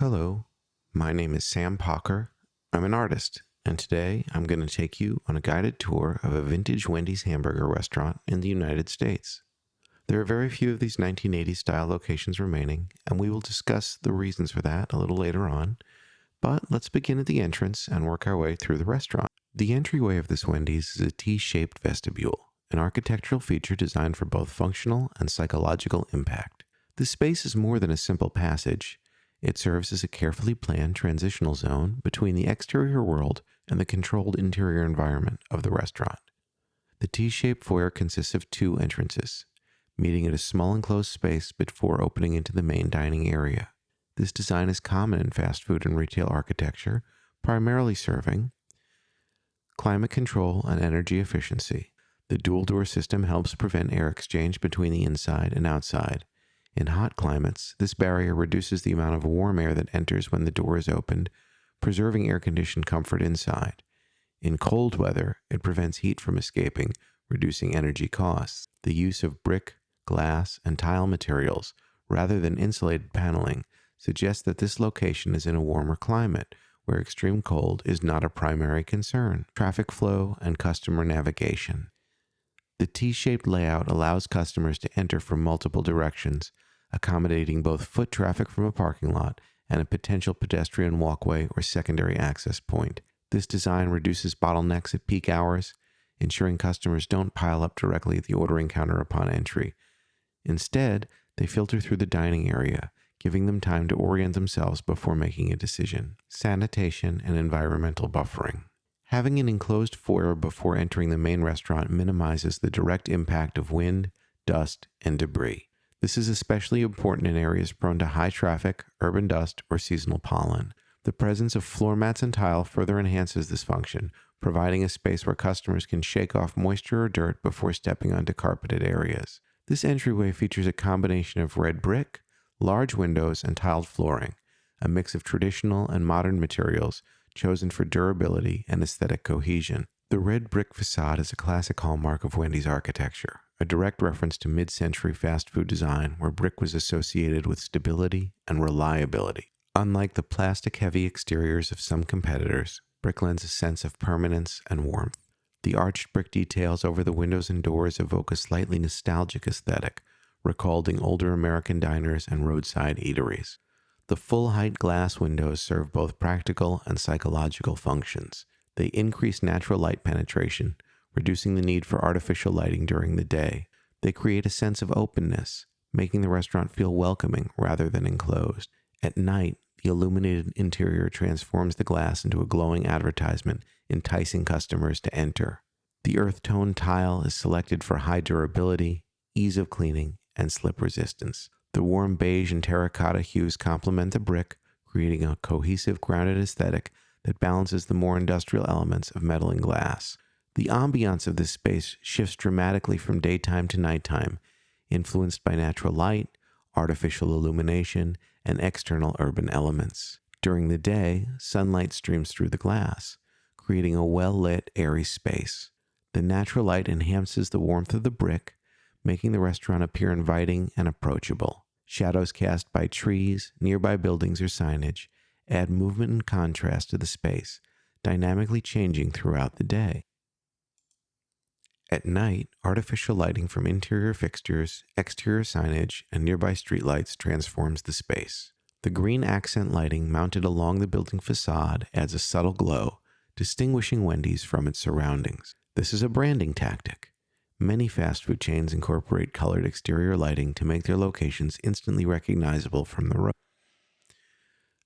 Hello, my name is Sam Pocker. I'm an artist, and today I'm going to take you on a guided tour of a vintage Wendy's hamburger restaurant in the United States. There are very few of these 1980s style locations remaining, and we will discuss the reasons for that a little later on. But let's begin at the entrance and work our way through the restaurant. The entryway of this Wendy's is a T-shaped vestibule, an architectural feature designed for both functional and psychological impact. This space is more than a simple passage. It serves as a carefully planned transitional zone between the exterior world and the controlled interior environment of the restaurant. The T-shaped foyer consists of two entrances, meeting at a small enclosed space before opening into the main dining area. This design is common in fast food and retail architecture, primarily serving climate control and energy efficiency. The dual-door system helps prevent air exchange between the inside and outside. In hot climates, this barrier reduces the amount of warm air that enters when the door is opened, preserving air-conditioned comfort inside. In cold weather, it prevents heat from escaping, reducing energy costs. The use of brick, glass, and tile materials, rather than insulated paneling, suggests that this location is in a warmer climate, where extreme cold is not a primary concern. Traffic flow and customer navigation. The T-shaped layout allows customers to enter from multiple directions, accommodating both foot traffic from a parking lot and a potential pedestrian walkway or secondary access point. This design reduces bottlenecks at peak hours, ensuring customers don't pile up directly at the ordering counter upon entry. Instead, they filter through the dining area, giving them time to orient themselves before making a decision. Sanitation and environmental buffering. Having an enclosed foyer before entering the main restaurant minimizes the direct impact of wind, dust, and debris. This is especially important in areas prone to high traffic, urban dust, or seasonal pollen. The presence of floor mats and tile further enhances this function, providing a space where customers can shake off moisture or dirt before stepping onto carpeted areas. This entryway features a combination of red brick, large windows, and tiled flooring, a mix of traditional and modern materials chosen for durability and aesthetic cohesion. The red brick facade is a classic hallmark of Wendy's architecture, a direct reference to mid-century fast food design where brick was associated with stability and reliability. Unlike the plastic-heavy exteriors of some competitors, brick lends a sense of permanence and warmth. The arched brick details over the windows and doors evoke a slightly nostalgic aesthetic, recalling older American diners and roadside eateries. The full-height glass windows serve both practical and psychological functions. They increase natural light penetration, reducing the need for artificial lighting during the day. They create a sense of openness, making the restaurant feel welcoming rather than enclosed. At night, the illuminated interior transforms the glass into a glowing advertisement, enticing customers to enter. The earth tone tile is selected for high durability, ease of cleaning, and slip resistance. The warm beige and terracotta hues complement the brick, creating a cohesive, grounded aesthetic that balances the more industrial elements of metal and glass. The ambiance of this space shifts dramatically from daytime to nighttime, influenced by natural light, artificial illumination, and external urban elements. During the day, sunlight streams through the glass, creating a well-lit, airy space. The natural light enhances the warmth of the brick, making the restaurant appear inviting and approachable. Shadows cast by trees, nearby buildings, or signage add movement and contrast to the space, dynamically changing throughout the day. At night, artificial lighting from interior fixtures, exterior signage, and nearby streetlights transforms the space. The green accent lighting mounted along the building facade adds a subtle glow, distinguishing Wendy's from its surroundings. This is a branding tactic. Many fast food chains incorporate colored exterior lighting to make their locations instantly recognizable from the road.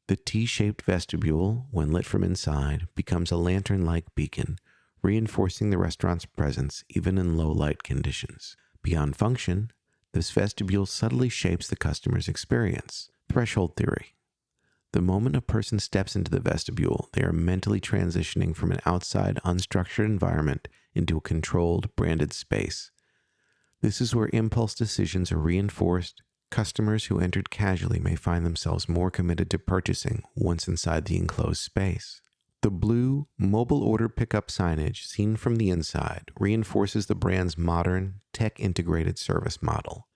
The T-shaped vestibule, when lit from inside, becomes a lantern-like beacon, reinforcing the restaurant's presence even in low light conditions. Beyond function, this vestibule subtly shapes the customer's experience. Threshold theory. The moment a person steps into the vestibule, they are mentally transitioning from an outside, unstructured environment into a controlled, branded space. This is where impulse decisions are reinforced. Customers who entered casually may find themselves more committed to purchasing once inside the enclosed space. The blue mobile order pickup signage seen from the inside reinforces the brand's modern, tech-integrated service model.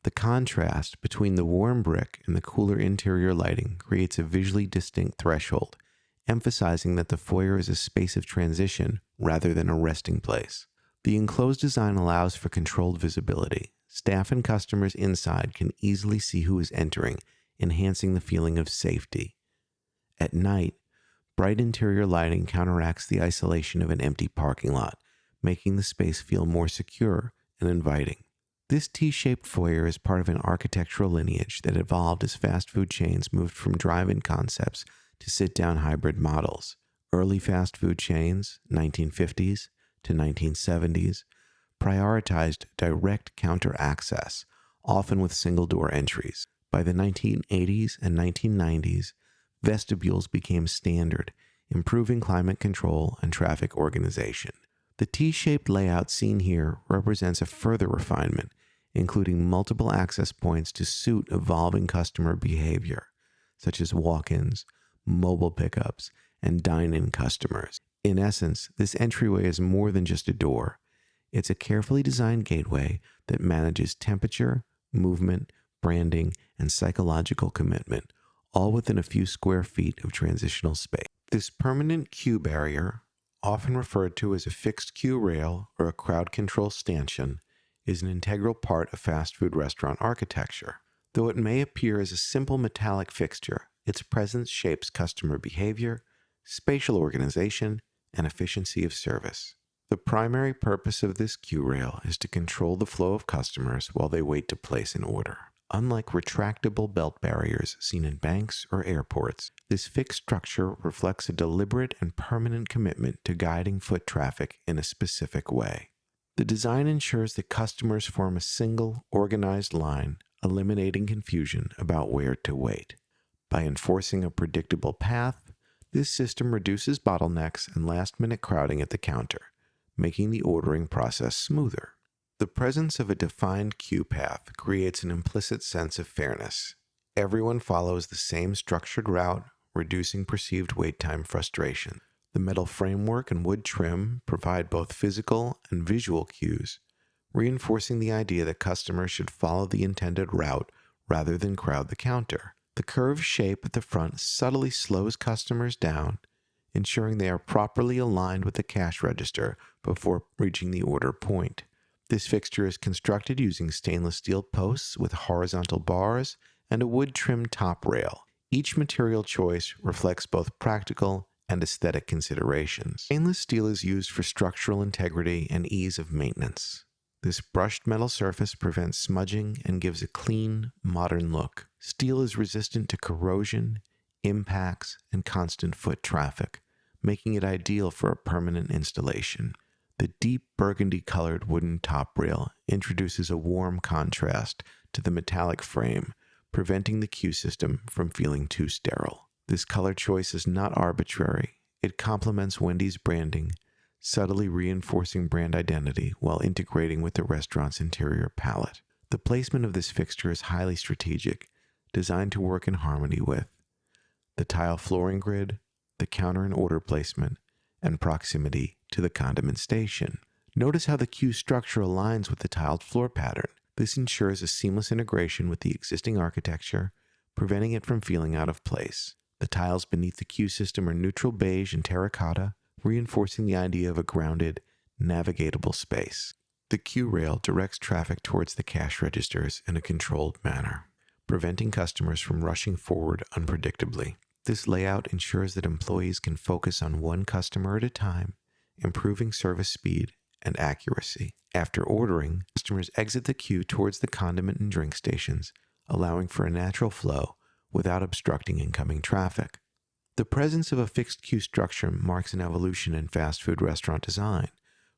The contrast between the warm brick and the cooler interior lighting creates a visually distinct threshold, emphasizing that the foyer is a space of transition rather than a resting place. The enclosed design allows for controlled visibility. Staff and customers inside can easily see who is entering, enhancing the feeling of safety. At night, bright interior lighting counteracts the isolation of an empty parking lot, making the space feel more secure and inviting. This T-shaped foyer is part of an architectural lineage that evolved as fast food chains moved from drive-in concepts to sit-down hybrid models. Early fast food chains, 1950s to 1970s, prioritized direct counter access, often with single-door entries. By the 1980s and 1990s, vestibules became standard, improving climate control and traffic organization. The T-shaped layout seen here represents a further refinement, including multiple access points to suit evolving customer behavior, such as walk-ins, mobile pickups, and dine-in customers. In essence, this entryway is more than just a door. It's a carefully designed gateway that manages temperature, movement, branding, and psychological commitment, all within a few square feet of transitional space. This permanent queue barrier, often referred to as a fixed queue rail or a crowd control stanchion, is an integral part of fast food restaurant architecture. Though it may appear as a simple metallic fixture, its presence shapes customer behavior, spatial organization, and efficiency of service. The primary purpose of this queue rail is to control the flow of customers while they wait to place an order. Unlike retractable belt barriers seen in banks or airports, this fixed structure reflects a deliberate and permanent commitment to guiding foot traffic in a specific way. The design ensures that customers form a single, organized line, eliminating confusion about where to wait. By enforcing a predictable path, this system reduces bottlenecks and last-minute crowding at the counter, making the ordering process smoother. The presence of a defined queue path creates an implicit sense of fairness. Everyone follows the same structured route, reducing perceived wait time frustration. The metal framework and wood trim provide both physical and visual cues, reinforcing the idea that customers should follow the intended route rather than crowd the counter. The curved shape at the front subtly slows customers down, ensuring they are properly aligned with the cash register before reaching the order point. This fixture is constructed using stainless steel posts with horizontal bars and a wood-trimmed top rail. Each material choice reflects both practical and aesthetic considerations. Stainless steel is used for structural integrity and ease of maintenance. This brushed metal surface prevents smudging and gives a clean, modern look. Steel is resistant to corrosion, impacts, and constant foot traffic, making it ideal for a permanent installation. The deep burgundy-colored wooden top rail introduces a warm contrast to the metallic frame, preventing the queue system from feeling too sterile. This color choice is not arbitrary. It complements Wendy's branding, subtly reinforcing brand identity while integrating with the restaurant's interior palette. The placement of this fixture is highly strategic, designed to work in harmony with the tile flooring grid, the counter and order placement, and proximity to the condiment station. Notice how the queue structure aligns with the tiled floor pattern. This ensures a seamless integration with the existing architecture, preventing it from feeling out of place. The tiles beneath the queue system are neutral beige and terracotta, reinforcing the idea of a grounded, navigatable space. The queue rail directs traffic towards the cash registers in a controlled manner, preventing customers from rushing forward unpredictably. This layout ensures that employees can focus on one customer at a time, improving service speed and accuracy. After ordering, customers exit the queue towards the condiment and drink stations, allowing for a natural flow without obstructing incoming traffic. The presence of a fixed queue structure marks an evolution in fast food restaurant design,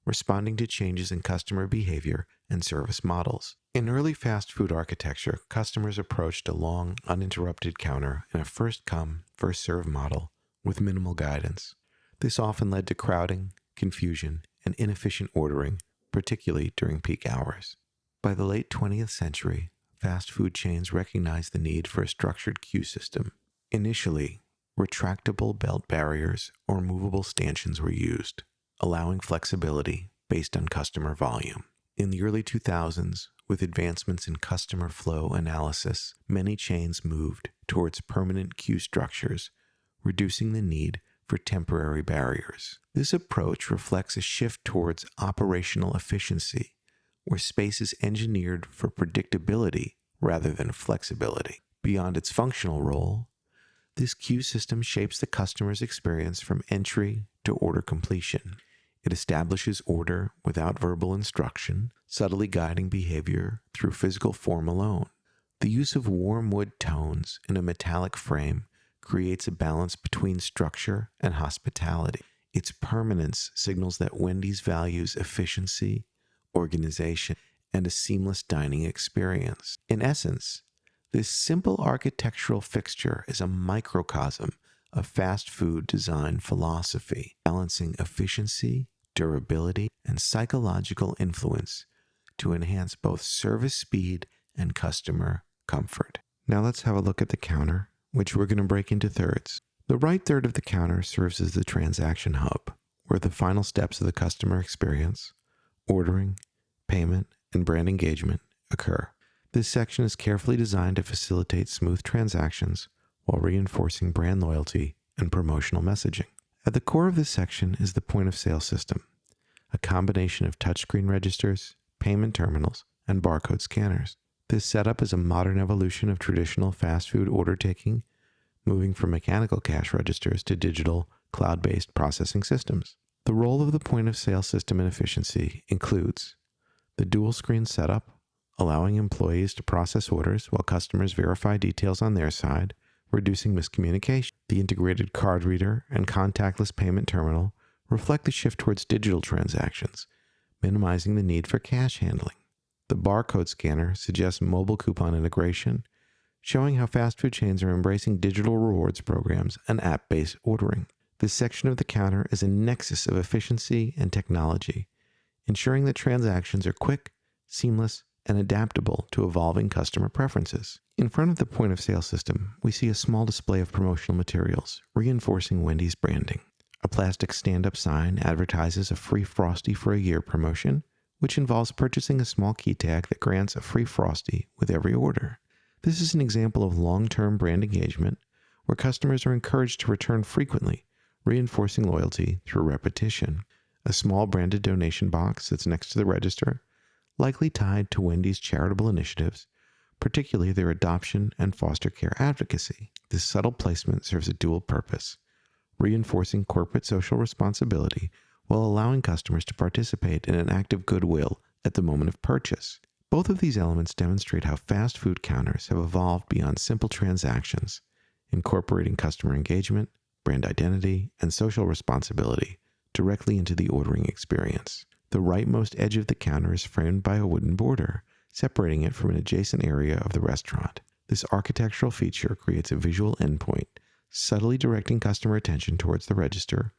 responding to changes in customer behavior and service models. In early fast food architecture, customers approached a long, uninterrupted counter in a first-come, first-served model with minimal guidance. This often led to crowding, confusion, and inefficient ordering, particularly during peak hours. By the late 20th century, fast food chains recognized the need for a structured queue system. Initially, retractable belt barriers or movable stanchions were used, allowing flexibility based on customer volume. In the early 2000s, with advancements in customer flow analysis, many chains moved towards permanent queue structures, reducing the need for temporary barriers. This approach reflects a shift towards operational efficiency, where space is engineered for predictability rather than flexibility. Beyond its functional role, this queue system shapes the customer's experience from entry to order completion. It establishes order without verbal instruction, subtly guiding behavior through physical form alone. The use of warm wood tones in a metallic frame creates a balance between structure and hospitality. Its permanence signals that Wendy's values efficiency, organization, and a seamless dining experience. In essence, this simple architectural fixture is a microcosm of fast food design philosophy, balancing efficiency, durability, and psychological influence to enhance both service speed and customer comfort. Now let's have a look at the counter, which we're going to break into thirds. The right third of the counter serves as the transaction hub, where the final steps of the customer experience, ordering, payment, and brand engagement occur. This section is carefully designed to facilitate smooth transactions while reinforcing brand loyalty and promotional messaging. At the core of this section is the point of sale system, a combination of touchscreen registers, payment terminals, and barcode scanners. This setup is a modern evolution of traditional fast food order taking, moving from mechanical cash registers to digital, cloud-based processing systems. The role of the point of sale system in efficiency includes the dual screen setup, allowing employees to process orders while customers verify details on their side, reducing miscommunication. The integrated card reader and contactless payment terminal reflect the shift towards digital transactions, minimizing the need for cash handling. The barcode scanner suggests mobile coupon integration, showing how fast food chains are embracing digital rewards programs and app-based ordering. This section of the counter is a nexus of efficiency and technology, ensuring that transactions are quick, seamless, and adaptable to evolving customer preferences. In front of the point of sale system, we see a small display of promotional materials, reinforcing Wendy's branding. A plastic stand-up sign advertises a free Frosty for a year promotion, which involves purchasing a small key tag that grants a free Frosty with every order. This is an example of long-term brand engagement, where customers are encouraged to return frequently, reinforcing loyalty through repetition. A small branded donation box sits next to the register, likely tied to Wendy's charitable initiatives, particularly their adoption and foster care advocacy. This subtle placement serves a dual purpose, reinforcing corporate social responsibility while allowing customers to participate in an act of goodwill at the moment of purchase. Both of these elements demonstrate how fast food counters have evolved beyond simple transactions, incorporating customer engagement, brand identity, and social responsibility directly into the ordering experience. The rightmost edge of the counter is framed by a wooden border, separating it from an adjacent area of the restaurant. This architectural feature creates a visual endpoint, subtly directing customer attention towards the register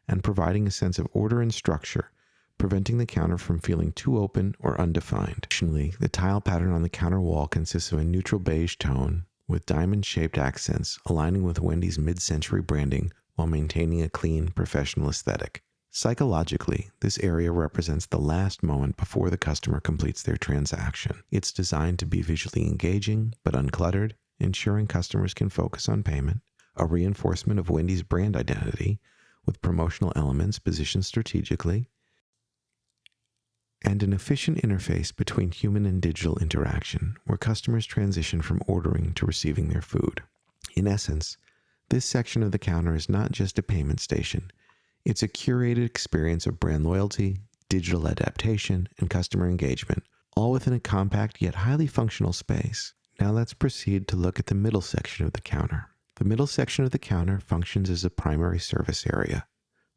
and providing a sense of order and structure, preventing the counter from feeling too open or undefined. Additionally, the tile pattern on the counter wall consists of a neutral beige tone with diamond-shaped accents aligning with Wendy's mid-century branding while maintaining a clean, professional aesthetic. Psychologically, this area represents the last moment before the customer completes their transaction. It's designed to be visually engaging but uncluttered, ensuring customers can focus on payment, a reinforcement of Wendy's brand identity with promotional elements positioned strategically, and an efficient interface between human and digital interaction where customers transition from ordering to receiving their food. In essence, this section of the counter is not just a payment station. It's a curated experience of brand loyalty, digital adaptation, and customer engagement, all within a compact yet highly functional space. Now let's proceed to look at the middle section of the counter. The middle section of the counter functions as a primary service area,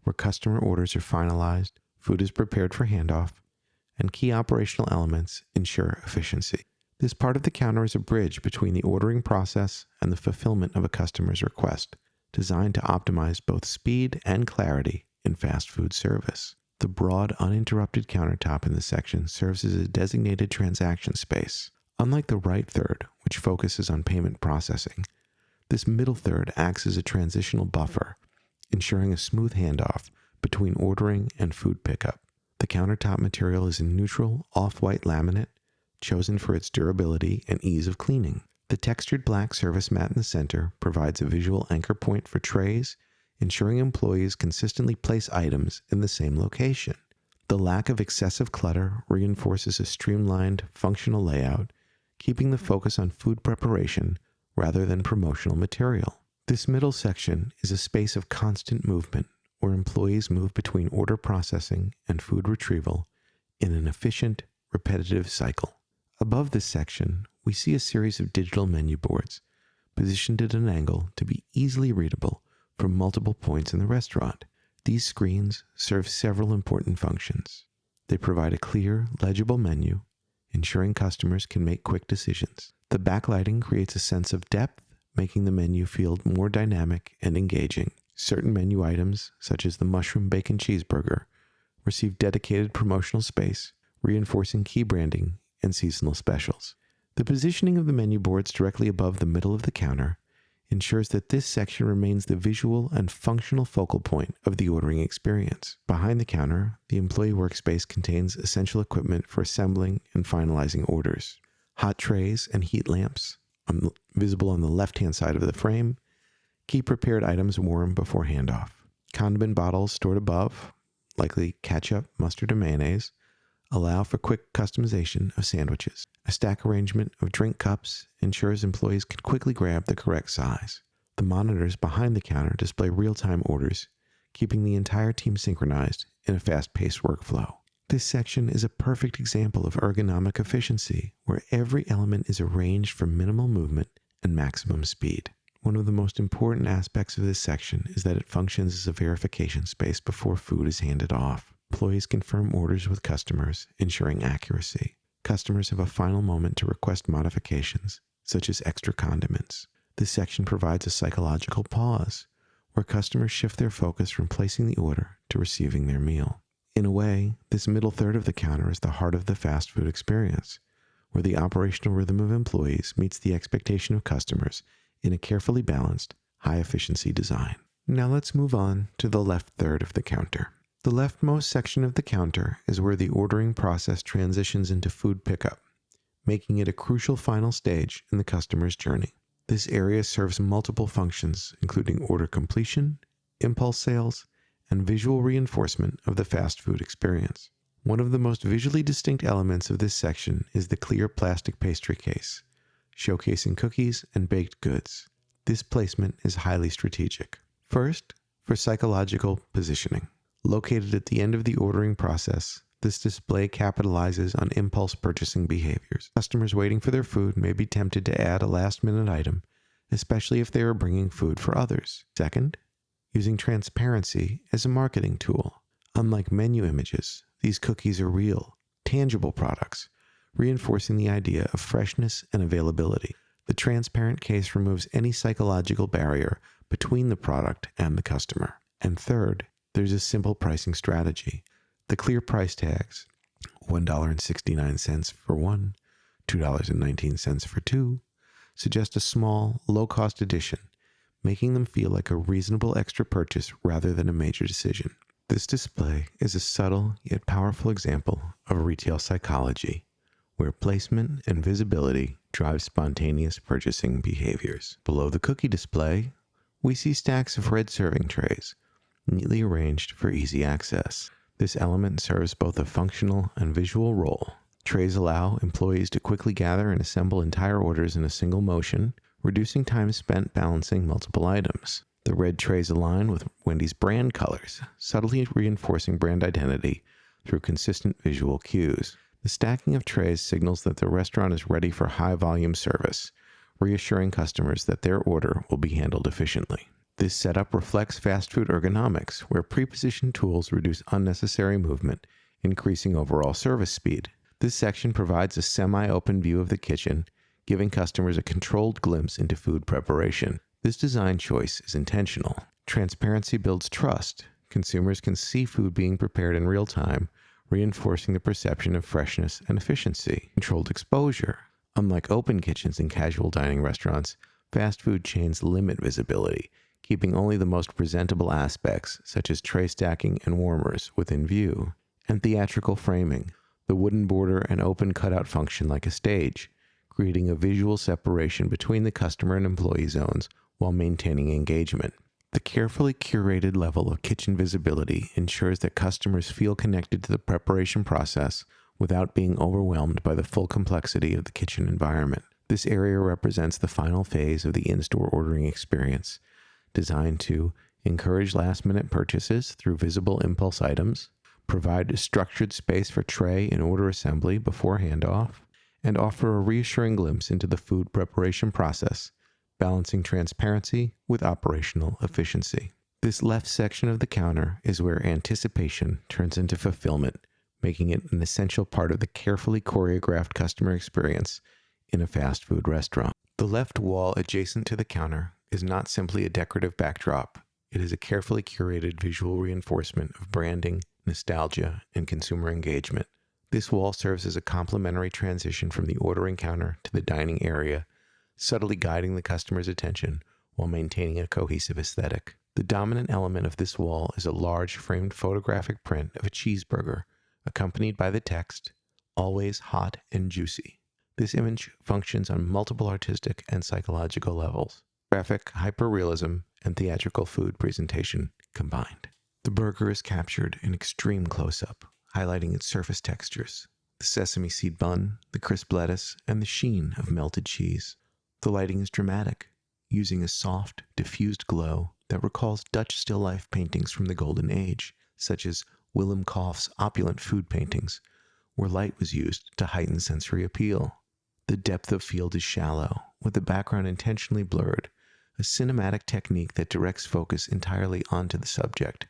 where customer orders are finalized, food is prepared for handoff, and key operational elements ensure efficiency. This part of the counter is a bridge between the ordering process and the fulfillment of a customer's request, designed to optimize both speed and clarity in fast food service. The broad, uninterrupted countertop in this section serves as a designated transaction space. Unlike the right third, which focuses on payment processing, this middle third acts as a transitional buffer, ensuring a smooth handoff between ordering and food pickup. The countertop material is a neutral, off-white laminate, chosen for its durability and ease of cleaning. The textured black service mat in the center provides a visual anchor point for trays, ensuring employees consistently place items in the same location. The lack of excessive clutter reinforces a streamlined, functional layout, keeping the focus on food preparation rather than promotional material. This middle section is a space of constant movement, where employees move between order processing and food retrieval in an efficient, repetitive cycle. Above this section, we see a series of digital menu boards, positioned at an angle to be easily readable from multiple points in the restaurant. These screens serve several important functions. They provide a clear, legible menu, ensuring customers can make quick decisions. The backlighting creates a sense of depth, making the menu feel more dynamic and engaging. Certain menu items, such as the mushroom bacon cheeseburger, receive dedicated promotional space, reinforcing key branding and seasonal specials. The positioning of the menu boards directly above the middle of the counter ensures that this section remains the visual and functional focal point of the ordering experience. Behind the counter, the employee workspace contains essential equipment for assembling and finalizing orders. Hot trays and heat lamps, visible on the left-hand side of the frame, keep prepared items warm before handoff. Condiment bottles stored above, likely ketchup, mustard, or mayonnaise, allow for quick customization of sandwiches. A stack arrangement of drink cups ensures employees can quickly grab the correct size. The monitors behind the counter display real-time orders, keeping the entire team synchronized in a fast-paced workflow. This section is a perfect example of ergonomic efficiency, where every element is arranged for minimal movement and maximum speed. One of the most important aspects of this section is that it functions as a verification space before food is handed off. Employees confirm orders with customers, ensuring accuracy. Customers have a final moment to request modifications, such as extra condiments. This section provides a psychological pause, where customers shift their focus from placing the order to receiving their meal. In a way, this middle third of the counter is the heart of the fast food experience, where the operational rhythm of employees meets the expectation of customers in a carefully balanced, high-efficiency design. Now let's move on to the left third of the counter. The leftmost section of the counter is where the ordering process transitions into food pickup, making it a crucial final stage in the customer's journey. This area serves multiple functions, including order completion, impulse sales, and visual reinforcement of the fast food experience. One of the most visually distinct elements of this section is the clear plastic pastry case, showcasing cookies and baked goods. This placement is highly strategic. First, for psychological positioning. Located at the end of the ordering process, this display capitalizes on impulse purchasing behaviors. Customers waiting for their food may be tempted to add a last-minute item, especially if they are bringing food for others. Second, using transparency as a marketing tool. Unlike menu images, these cookies are real, tangible products, reinforcing the idea of freshness and availability. The transparent case removes any psychological barrier between the product and the customer. And third, there's a simple pricing strategy. The clear price tags, $1.69 for one, $2.19 for two, suggest a small, low-cost addition, making them feel like a reasonable extra purchase rather than a major decision. This display is a subtle yet powerful example of retail psychology, where placement and visibility drive spontaneous purchasing behaviors. Below the cookie display, we see stacks of red serving trays, neatly arranged for easy access. This element serves both a functional and visual role. Trays allow employees to quickly gather and assemble entire orders in a single motion, reducing time spent balancing multiple items. The red trays align with Wendy's brand colors, subtly reinforcing brand identity through consistent visual cues. The stacking of trays signals that the restaurant is ready for high-volume service, reassuring customers that their order will be handled efficiently. This setup reflects fast food ergonomics, where pre-positioned tools reduce unnecessary movement, increasing overall service speed. This section provides a semi-open view of the kitchen, giving customers a controlled glimpse into food preparation. This design choice is intentional. Transparency builds trust. Consumers can see food being prepared in real time, reinforcing the perception of freshness and efficiency. Controlled exposure. Unlike open kitchens in casual dining restaurants, fast food chains limit visibility, keeping only the most presentable aspects, such as tray stacking and warmers, within view. and theatrical framing. The wooden border and open cutout function like a stage, creating a visual separation between the customer and employee zones while maintaining engagement. The carefully curated level of kitchen visibility ensures that customers feel connected to the preparation process without being overwhelmed by the full complexity of the kitchen environment. This area represents the final phase of the in-store ordering experience, designed to encourage last-minute purchases through visible impulse items, provide a structured space for tray and order assembly before handoff, and offer a reassuring glimpse into the food preparation process, balancing transparency with operational efficiency. This left section of the counter is where anticipation turns into fulfillment, making it an essential part of the carefully choreographed customer experience in a fast food restaurant. The left wall adjacent to the counter is not simply a decorative backdrop. It is a carefully curated visual reinforcement of branding, nostalgia, and consumer engagement. This wall serves as a complementary transition from the ordering counter to the dining area, subtly guiding the customer's attention while maintaining a cohesive aesthetic. The dominant element of this wall is a large framed photographic print of a cheeseburger, accompanied by the text, "Always hot and juicy." This image functions on multiple artistic and psychological levels, graphic hyperrealism and theatrical food presentation combined. The burger is captured in extreme close-up, highlighting its surface textures, the sesame seed bun, the crisp lettuce, and the sheen of melted cheese. The lighting is dramatic, using a soft, diffused glow that recalls Dutch still life paintings from the Golden Age, such as Willem Kolff's opulent food paintings, where light was used to heighten sensory appeal. The depth of field is shallow, with the background intentionally blurred, a cinematic technique that directs focus entirely onto the subject,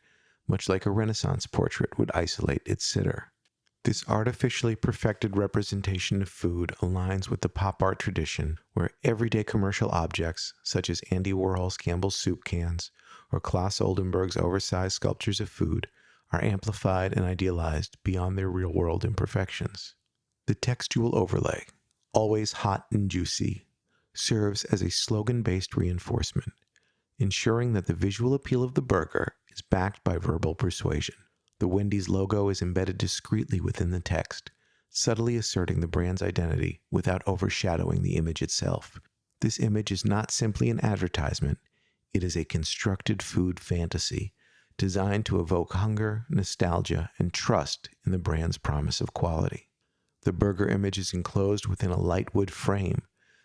much like a Renaissance portrait would isolate its sitter. This artificially perfected representation of food aligns with the pop art tradition, where everyday commercial objects, such as Andy Warhol's Campbell's soup cans or Claes Oldenburg's oversized sculptures of food, are amplified and idealized beyond their real-world imperfections. The textual overlay, "Always hot and juicy," serves as a slogan-based reinforcement, ensuring that the visual appeal of the burger is backed by verbal persuasion. The Wendy's logo is embedded discreetly within the text, subtly asserting the brand's identity without overshadowing the image itself. This image is not simply an advertisement, it is a constructed food fantasy designed to evoke hunger, nostalgia, and trust in the brand's promise of quality. The burger image is enclosed within a light wood frame,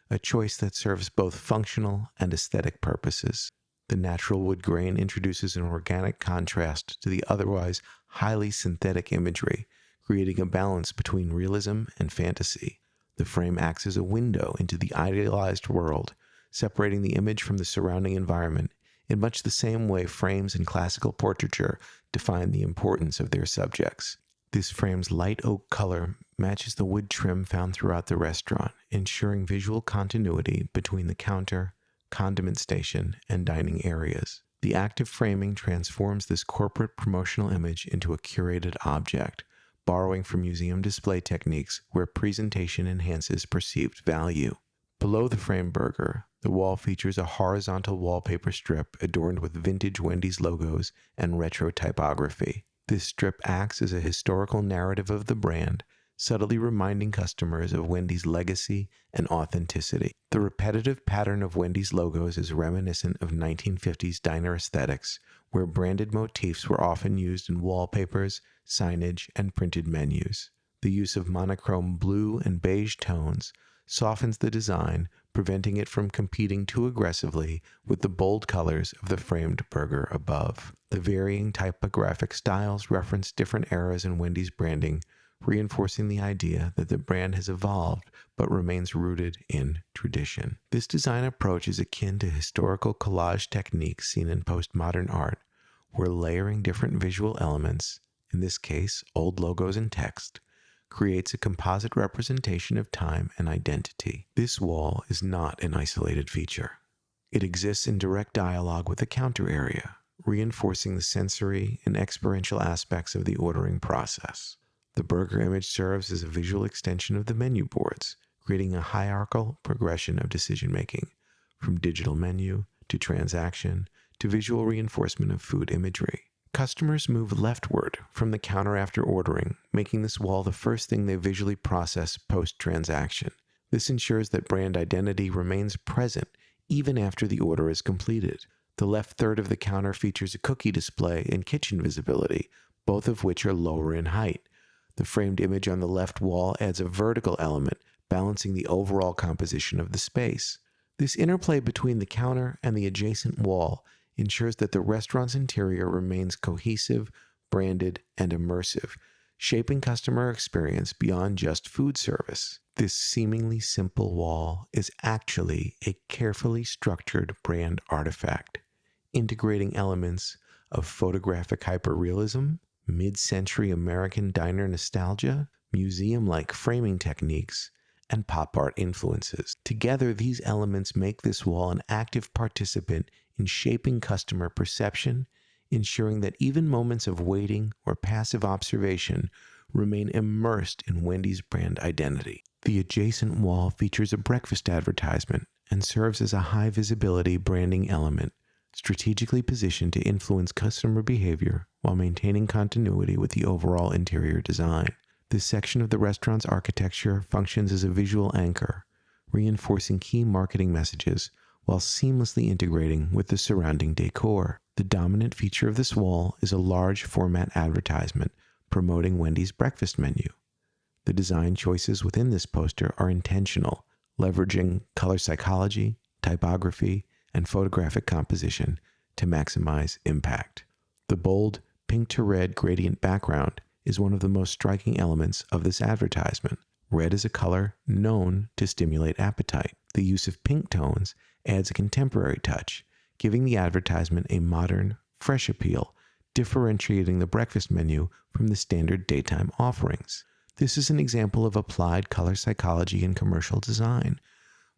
a choice that serves both functional and aesthetic purposes. The natural wood grain introduces an organic contrast to the otherwise highly synthetic imagery, creating a balance between realism and fantasy. The frame acts as a window into the idealized world, separating the image from the surrounding environment in much the same way frames in classical portraiture define the importance of their subjects. This frame's light oak color matches the wood trim found throughout the restaurant, ensuring visual continuity between the counter, condiment station, and dining areas. The active framing transforms this corporate promotional image into a curated object, borrowing from museum display techniques where presentation enhances perceived value. Below the frame burger, the wall features a horizontal wallpaper strip adorned with vintage Wendy's logos and retro typography. This strip acts as a historical narrative of the brand, subtly reminding customers of Wendy's legacy and authenticity. The repetitive pattern of Wendy's logos is reminiscent of 1950s diner aesthetics, where branded motifs were often used in wallpapers, signage, and printed menus. The use of monochrome blue and beige tones softens the design, preventing it from competing too aggressively with the bold colors of the framed burger above. The varying typographic styles reference different eras in Wendy's branding, reinforcing the idea that the brand has evolved but remains rooted in tradition. This design approach is akin to historical collage techniques seen in postmodern art, where layering different visual elements, in this case old logos and text, creates a composite representation of time and identity. This wall is not an isolated feature. It exists in direct dialogue with the counter area, reinforcing the sensory and experiential aspects of the ordering process. The burger image serves as a visual extension of the menu boards, creating a hierarchical progression of decision-making, from digital menu to transaction to visual reinforcement of food imagery. Customers move leftward from the counter after ordering, making this wall the first thing they visually process post-transaction. This ensures that brand identity remains present even after the order is completed. The left third of the counter features a cookie display and kitchen visibility, both of which are lower in height. The framed image on the left wall adds a vertical element, balancing the overall composition of the space. This interplay between the counter and the adjacent wall ensures that the restaurant's interior remains cohesive, branded, and immersive, shaping customer experience beyond just food service. This seemingly simple wall is actually a carefully structured brand artifact, integrating elements of photographic hyperrealism, mid-century American diner nostalgia, museum-like framing techniques, and pop art influences. Together, these elements make this wall an active participant in shaping customer perception, ensuring that even moments of waiting or passive observation remain immersed in Wendy's brand identity. The adjacent wall features a breakfast advertisement and serves as a high-visibility branding element, strategically positioned to influence customer behavior while maintaining continuity with the overall interior design. This section of the restaurant's architecture functions as a visual anchor, reinforcing key marketing messages while seamlessly integrating with the surrounding decor. The dominant feature of this wall is a large format advertisement promoting Wendy's breakfast menu. The design choices within this poster are intentional, leveraging color psychology, typography, and photographic composition to maximize impact. The bold pink to red gradient background is one of the most striking elements of this advertisement. Red is a color known to stimulate appetite. The use of pink tones adds a contemporary touch, giving the advertisement a modern, fresh appeal, differentiating the breakfast menu from the standard daytime offerings. This is an example of applied color psychology in commercial design,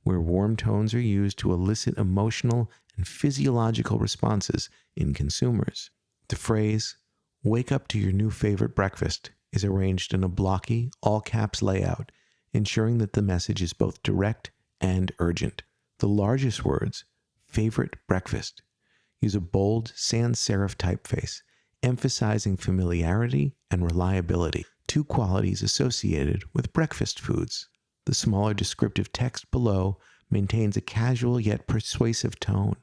where warm tones are used to elicit emotional and physiological responses in consumers. The phrase, "Wake up to your new favorite breakfast," is arranged in a blocky, all-caps layout, ensuring that the message is both direct and urgent. The largest words, "favorite breakfast," use a bold sans serif typeface, emphasizing familiarity and reliability, two qualities associated with breakfast foods. The smaller descriptive text below maintains a casual yet persuasive tone,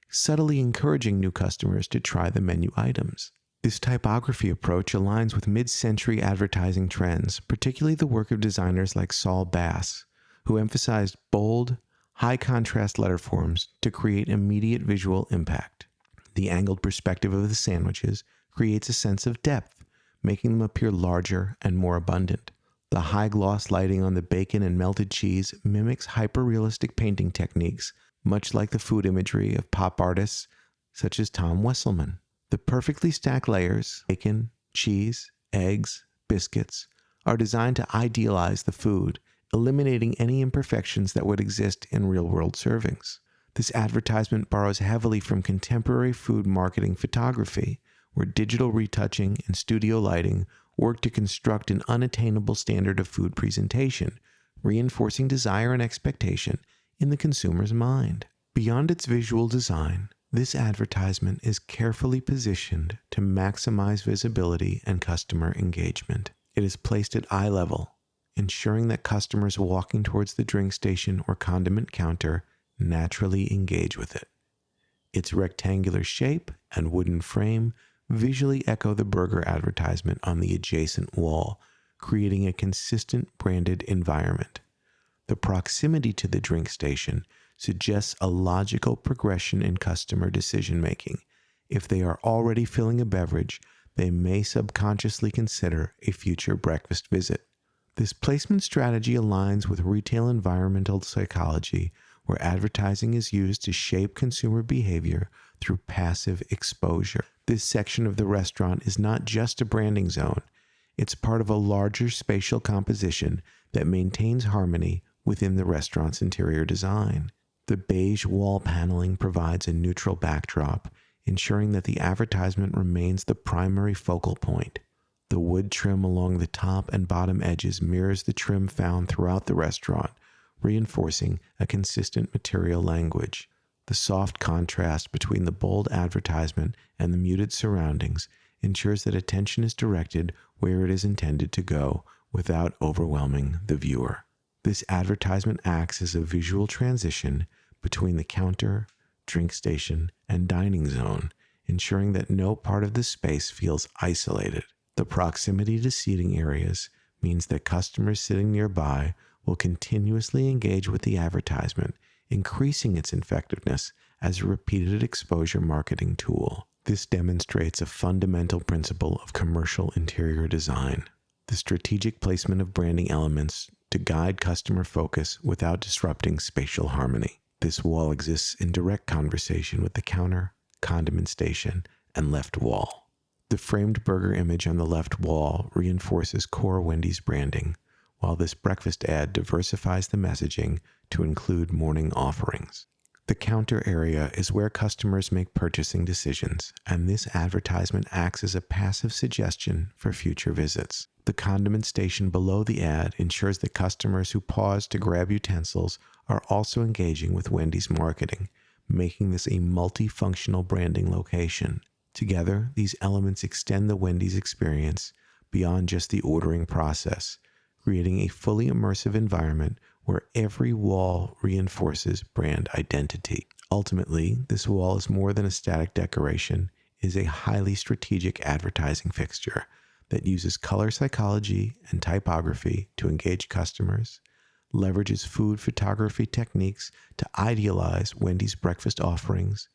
subtly encouraging new customers to try the menu items. This typography approach aligns with mid-century advertising trends, particularly the work of designers like Saul Bass, who emphasized bold, high-contrast letter forms to create immediate visual impact. The angled perspective of the sandwiches creates a sense of depth, making them appear larger and more abundant. The high-gloss lighting on the bacon and melted cheese mimics hyper-realistic painting techniques, much like the food imagery of pop artists such as Tom Wesselman. The perfectly stacked layers, bacon, cheese, eggs, biscuits, are designed to idealize the food, eliminating any imperfections that would exist in real-world servings. This advertisement borrows heavily from contemporary food marketing photography, where digital retouching and studio lighting work to construct an unattainable standard of food presentation, reinforcing desire and expectation in the consumer's mind. Beyond its visual design, this advertisement is carefully positioned to maximize visibility and customer engagement. It is placed at eye level, ensuring that customers walking towards the drink station or condiment counter naturally engage with it. Its rectangular shape and wooden frame visually echo the burger advertisement on the adjacent wall, creating a consistent branded environment. The proximity to the drink station suggests a logical progression in customer decision-making. If they are already filling a beverage, they may subconsciously consider a future breakfast visit. This placement strategy aligns with retail environmental psychology, where advertising is used to shape consumer behavior through passive exposure. This section of the restaurant is not just a branding zone. It's part of a larger spatial composition that maintains harmony within the restaurant's interior design. The beige wall paneling provides a neutral backdrop, ensuring that the advertisement remains the primary focal point. The wood trim along the top and bottom edges mirrors the trim found throughout the restaurant, reinforcing a consistent material language. The soft contrast between the bold advertisement and the muted surroundings ensures that attention is directed where it is intended to go without overwhelming the viewer. This advertisement acts as a visual transition between the counter, drink station, and dining zone, ensuring that no part of the space feels isolated. The proximity to seating areas means that customers sitting nearby will continuously engage with the advertisement, increasing its effectiveness as a repeated exposure marketing tool. This demonstrates a fundamental principle of commercial interior design: the strategic placement of branding elements to guide customer focus without disrupting spatial harmony. This wall exists in direct conversation with the counter, condiment station, and left wall. The framed burger image on the left wall reinforces core Wendy's branding, while this breakfast ad diversifies the messaging to include morning offerings. The counter area is where customers make purchasing decisions, and this advertisement acts as a passive suggestion for future visits. The condiment station below the ad ensures that customers who pause to grab utensils are also engaging with Wendy's marketing, making this a multifunctional branding location. Together, these elements extend the Wendy's experience beyond just the ordering process, creating a fully immersive environment where every wall reinforces brand identity. Ultimately, this wall is more than a static decoration. It is a highly strategic advertising fixture that uses color psychology and typography to engage customers, leverages food photography techniques to idealize Wendy's breakfast offerings,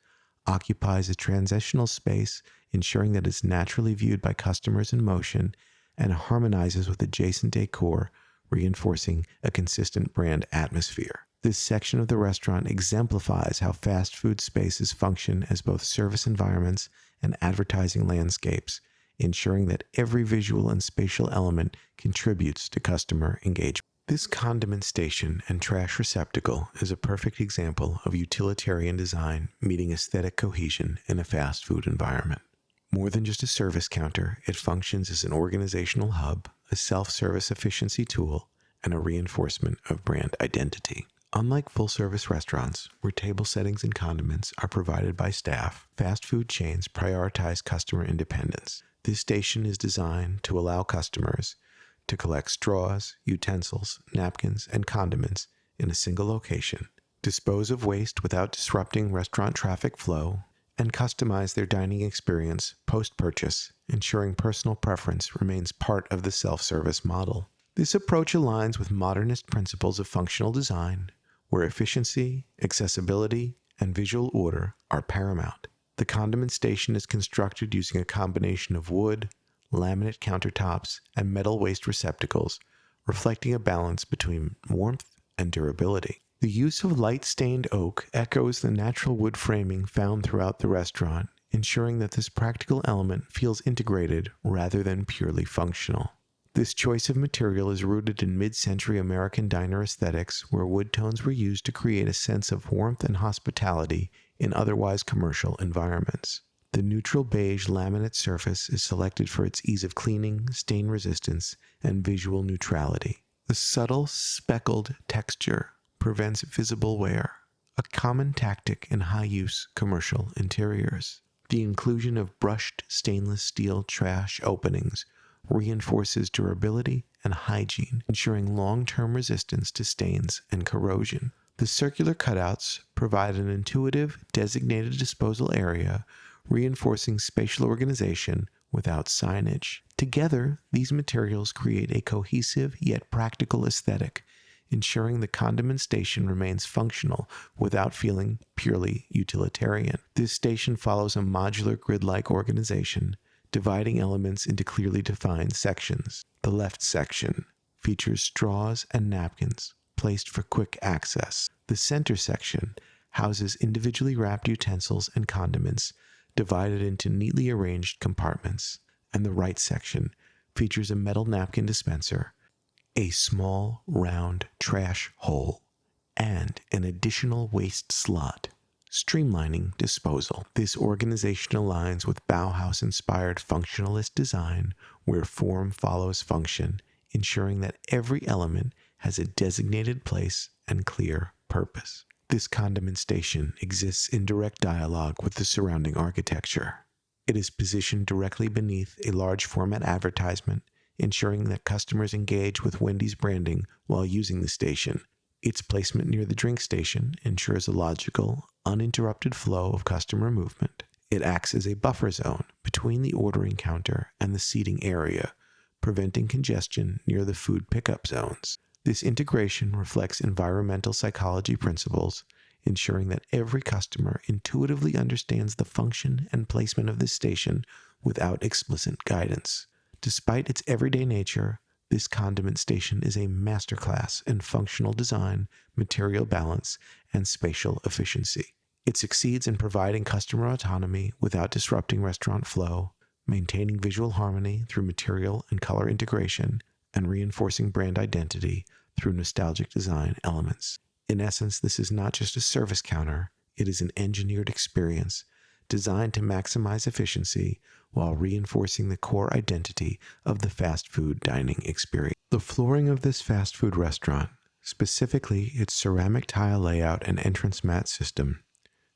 occupies a transitional space, ensuring that it's naturally viewed by customers in motion, and harmonizes with adjacent decor, reinforcing a consistent brand atmosphere. This section of the restaurant exemplifies how fast food spaces function as both service environments and advertising landscapes, ensuring that every visual and spatial element contributes to customer engagement. This condiment station and trash receptacle is a perfect example of utilitarian design meeting aesthetic cohesion in a fast food environment. More than just a service counter, it functions as an organizational hub, a self-service efficiency tool, and a reinforcement of brand identity. Unlike full-service restaurants, where table settings and condiments are provided by staff, fast food chains prioritize customer independence. This station is designed to allow customers to collect straws, utensils, napkins, and condiments in a single location, dispose of waste without disrupting restaurant traffic flow, and customize their dining experience post-purchase, ensuring personal preference remains part of the self-service model. This approach aligns with modernist principles of functional design, where efficiency, accessibility, and visual order are paramount. The condiment station is constructed using a combination of wood, laminate countertops, and metal waste receptacles, reflecting a balance between warmth and durability. The use of light-stained oak echoes the natural wood framing found throughout the restaurant, ensuring that this practical element feels integrated rather than purely functional. This choice of material is rooted in mid-century American diner aesthetics, where wood tones were used to create a sense of warmth and hospitality in otherwise commercial environments. The neutral beige laminate surface is selected for its ease of cleaning, stain resistance, and visual neutrality. The subtle, speckled texture prevents visible wear, a common tactic in high-use commercial interiors. The inclusion of brushed stainless steel trash openings reinforces durability and hygiene, ensuring long-term resistance to stains and corrosion. The circular cutouts provide an intuitive, designated disposal area, reinforcing spatial organization without signage. Together, these materials create a cohesive yet practical aesthetic, ensuring the condiment station remains functional without feeling purely utilitarian. This station follows a modular grid-like organization, dividing elements into clearly defined sections. The left section features straws and napkins placed for quick access. The center section houses individually wrapped utensils and condiments divided into neatly arranged compartments. And the right section features a metal napkin dispenser, a small, round trash hole, and an additional waste slot, streamlining disposal. This organization aligns with Bauhaus-inspired functionalist design, where form follows function, ensuring that every element has a designated place and clear purpose. This condiment station exists in direct dialogue with the surrounding architecture. It is positioned directly beneath a large format advertisement, ensuring that customers engage with Wendy's branding while using the station. Its placement near the drink station ensures a logical, uninterrupted flow of customer movement. It acts as a buffer zone between the ordering counter and the seating area, preventing congestion near the food pickup zones. This integration reflects environmental psychology principles, ensuring that every customer intuitively understands the function and placement of this station without explicit guidance. Despite its everyday nature, this condiment station is a masterclass in functional design, material balance, and spatial efficiency. It succeeds in providing customer autonomy without disrupting restaurant flow, maintaining visual harmony through material and color integration, and reinforcing brand identity through nostalgic design elements. In essence, this is not just a service counter, it is an engineered experience designed to maximize efficiency while reinforcing the core identity of the fast food dining experience. The flooring of this fast food restaurant, specifically its ceramic tile layout and entrance mat system,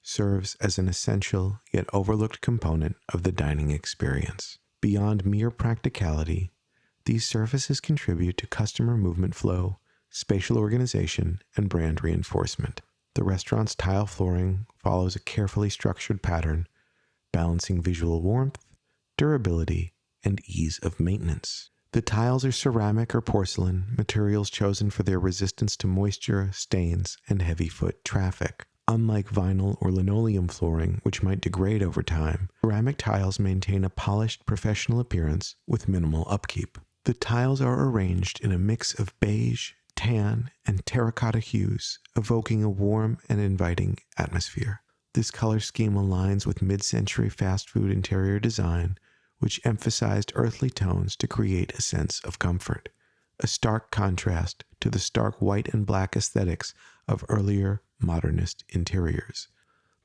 serves as an essential yet overlooked component of the dining experience. Beyond mere practicality, these surfaces contribute to customer movement flow, spatial organization, and brand reinforcement. The restaurant's tile flooring follows a carefully structured pattern, balancing visual warmth, durability, and ease of maintenance. The tiles are ceramic or porcelain, materials chosen for their resistance to moisture, stains, and heavy foot traffic. Unlike vinyl or linoleum flooring, which might degrade over time, ceramic tiles maintain a polished, professional appearance with minimal upkeep. The tiles are arranged in a mix of beige, tan, and terracotta hues, evoking a warm and inviting atmosphere. This color scheme aligns with mid-century fast food interior design, which emphasized earthly tones to create a sense of comfort, a stark contrast to the stark white and black aesthetics of earlier modernist interiors.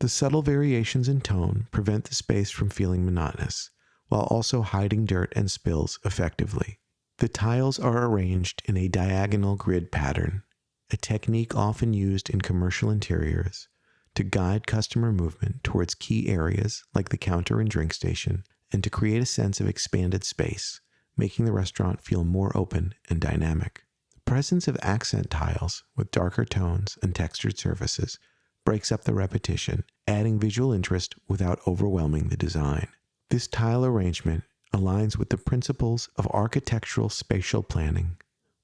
The subtle variations in tone prevent the space from feeling monotonous, while also hiding dirt and spills effectively. The tiles are arranged in a diagonal grid pattern, a technique often used in commercial interiors to guide customer movement towards key areas like the counter and drink station, and to create a sense of expanded space, making the restaurant feel more open and dynamic. The presence of accent tiles with darker tones and textured surfaces breaks up the repetition, adding visual interest without overwhelming the design. This tile arrangement aligns with the principles of architectural spatial planning,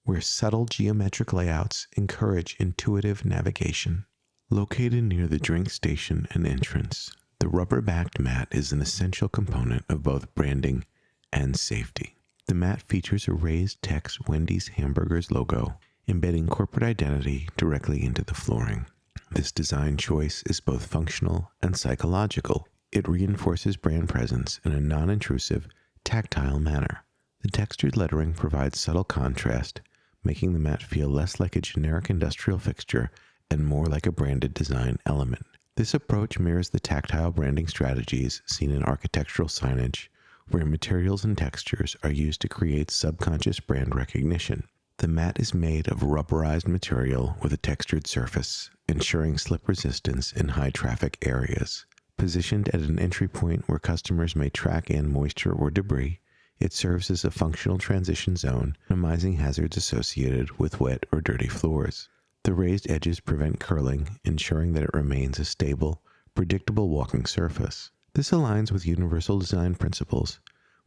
where subtle geometric layouts encourage intuitive navigation. Located near the drink station and entrance, the rubber-backed mat is an essential component of both branding and safety. The mat features a raised text Wendy's Hamburgers logo, embedding corporate identity directly into the flooring. This design choice is both functional and psychological. It reinforces brand presence in a non-intrusive, tactile manner. The textured lettering provides subtle contrast, making the mat feel less like a generic industrial fixture and more like a branded design element. This approach mirrors the tactile branding strategies seen in architectural signage, where materials and textures are used to create subconscious brand recognition. The mat is made of rubberized material with a textured surface, ensuring slip resistance in high-traffic areas. Positioned at an entry point where customers may track in moisture or debris, it serves as a functional transition zone, minimizing hazards associated with wet or dirty floors. The raised edges prevent curling, ensuring that it remains a stable, predictable walking surface. This aligns with universal design principles,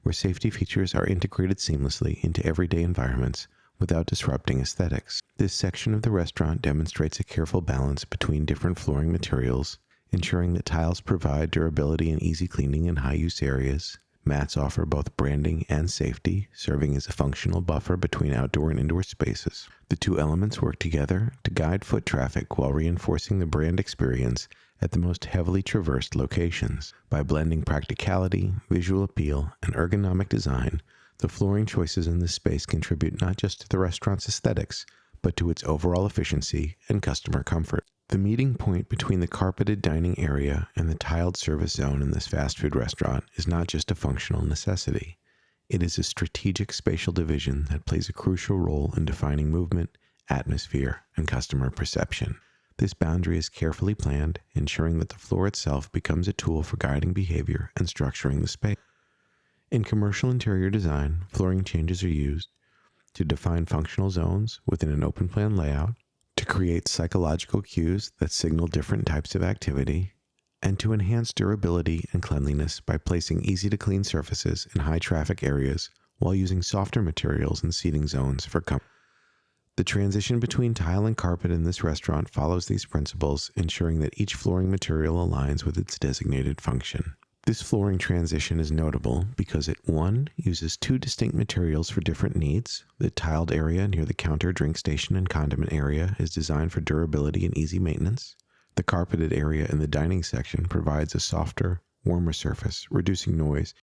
where safety features are integrated seamlessly into everyday environments without disrupting aesthetics. This section of the restaurant demonstrates a careful balance between different flooring materials, ensuring that tiles provide durability and easy cleaning in high-use areas. Mats offer both branding and safety, serving as a functional buffer between outdoor and indoor spaces. The two elements work together to guide foot traffic while reinforcing the brand experience at the most heavily traversed locations. By blending practicality, visual appeal, and ergonomic design, the flooring choices in this space contribute not just to the restaurant's aesthetics, but to its overall efficiency and customer comfort. The meeting point between the carpeted dining area and the tiled service zone in this fast food restaurant is not just a functional necessity. It is a strategic spatial division that plays a crucial role in defining movement, atmosphere, and customer perception. This boundary is carefully planned, ensuring that the floor itself becomes a tool for guiding behavior and structuring the space. In commercial interior design, flooring changes are used to define functional zones within an open plan layout, to create psychological cues that signal different types of activity, and to enhance durability and cleanliness by placing easy-to-clean surfaces in high-traffic areas while using softer materials and seating zones for comfort. The transition between tile and carpet in this restaurant follows these principles, ensuring that each flooring material aligns with its designated function. This flooring transition is notable because it, 1, uses 2 distinct materials for different needs. The tiled area near the counter, drink station, and condiment area is designed for durability and easy maintenance. The carpeted area in the dining section provides a softer, warmer surface, reducing noise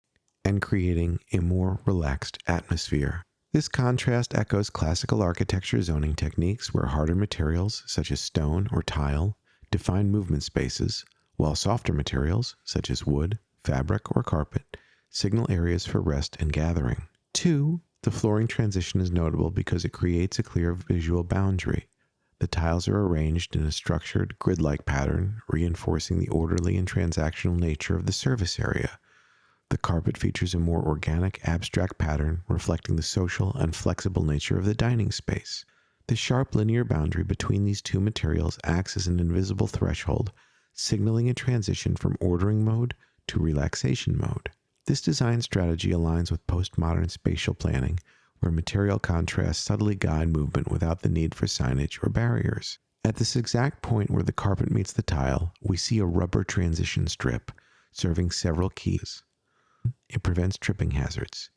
and creating a more relaxed atmosphere. This contrast echoes classical architecture zoning techniques where harder materials, such as stone or tile, define movement spaces, while softer materials, such as wood, fabric, or carpet, signal areas for rest and gathering. 2, the flooring transition is notable because it creates a clear visual boundary. The tiles are arranged in a structured, grid-like pattern, reinforcing the orderly and transactional nature of the service area. The carpet features a more organic, abstract pattern, reflecting the social and flexible nature of the dining space. The sharp linear boundary between these 2 materials acts as an invisible threshold, signaling a transition from ordering mode to relaxation mode. This design strategy aligns with postmodern spatial planning, where material contrasts subtly guide movement without the need for signage or barriers. At this exact point where the carpet meets the tile, we see a rubber transition strip, serving several keys. It prevents tripping hazards.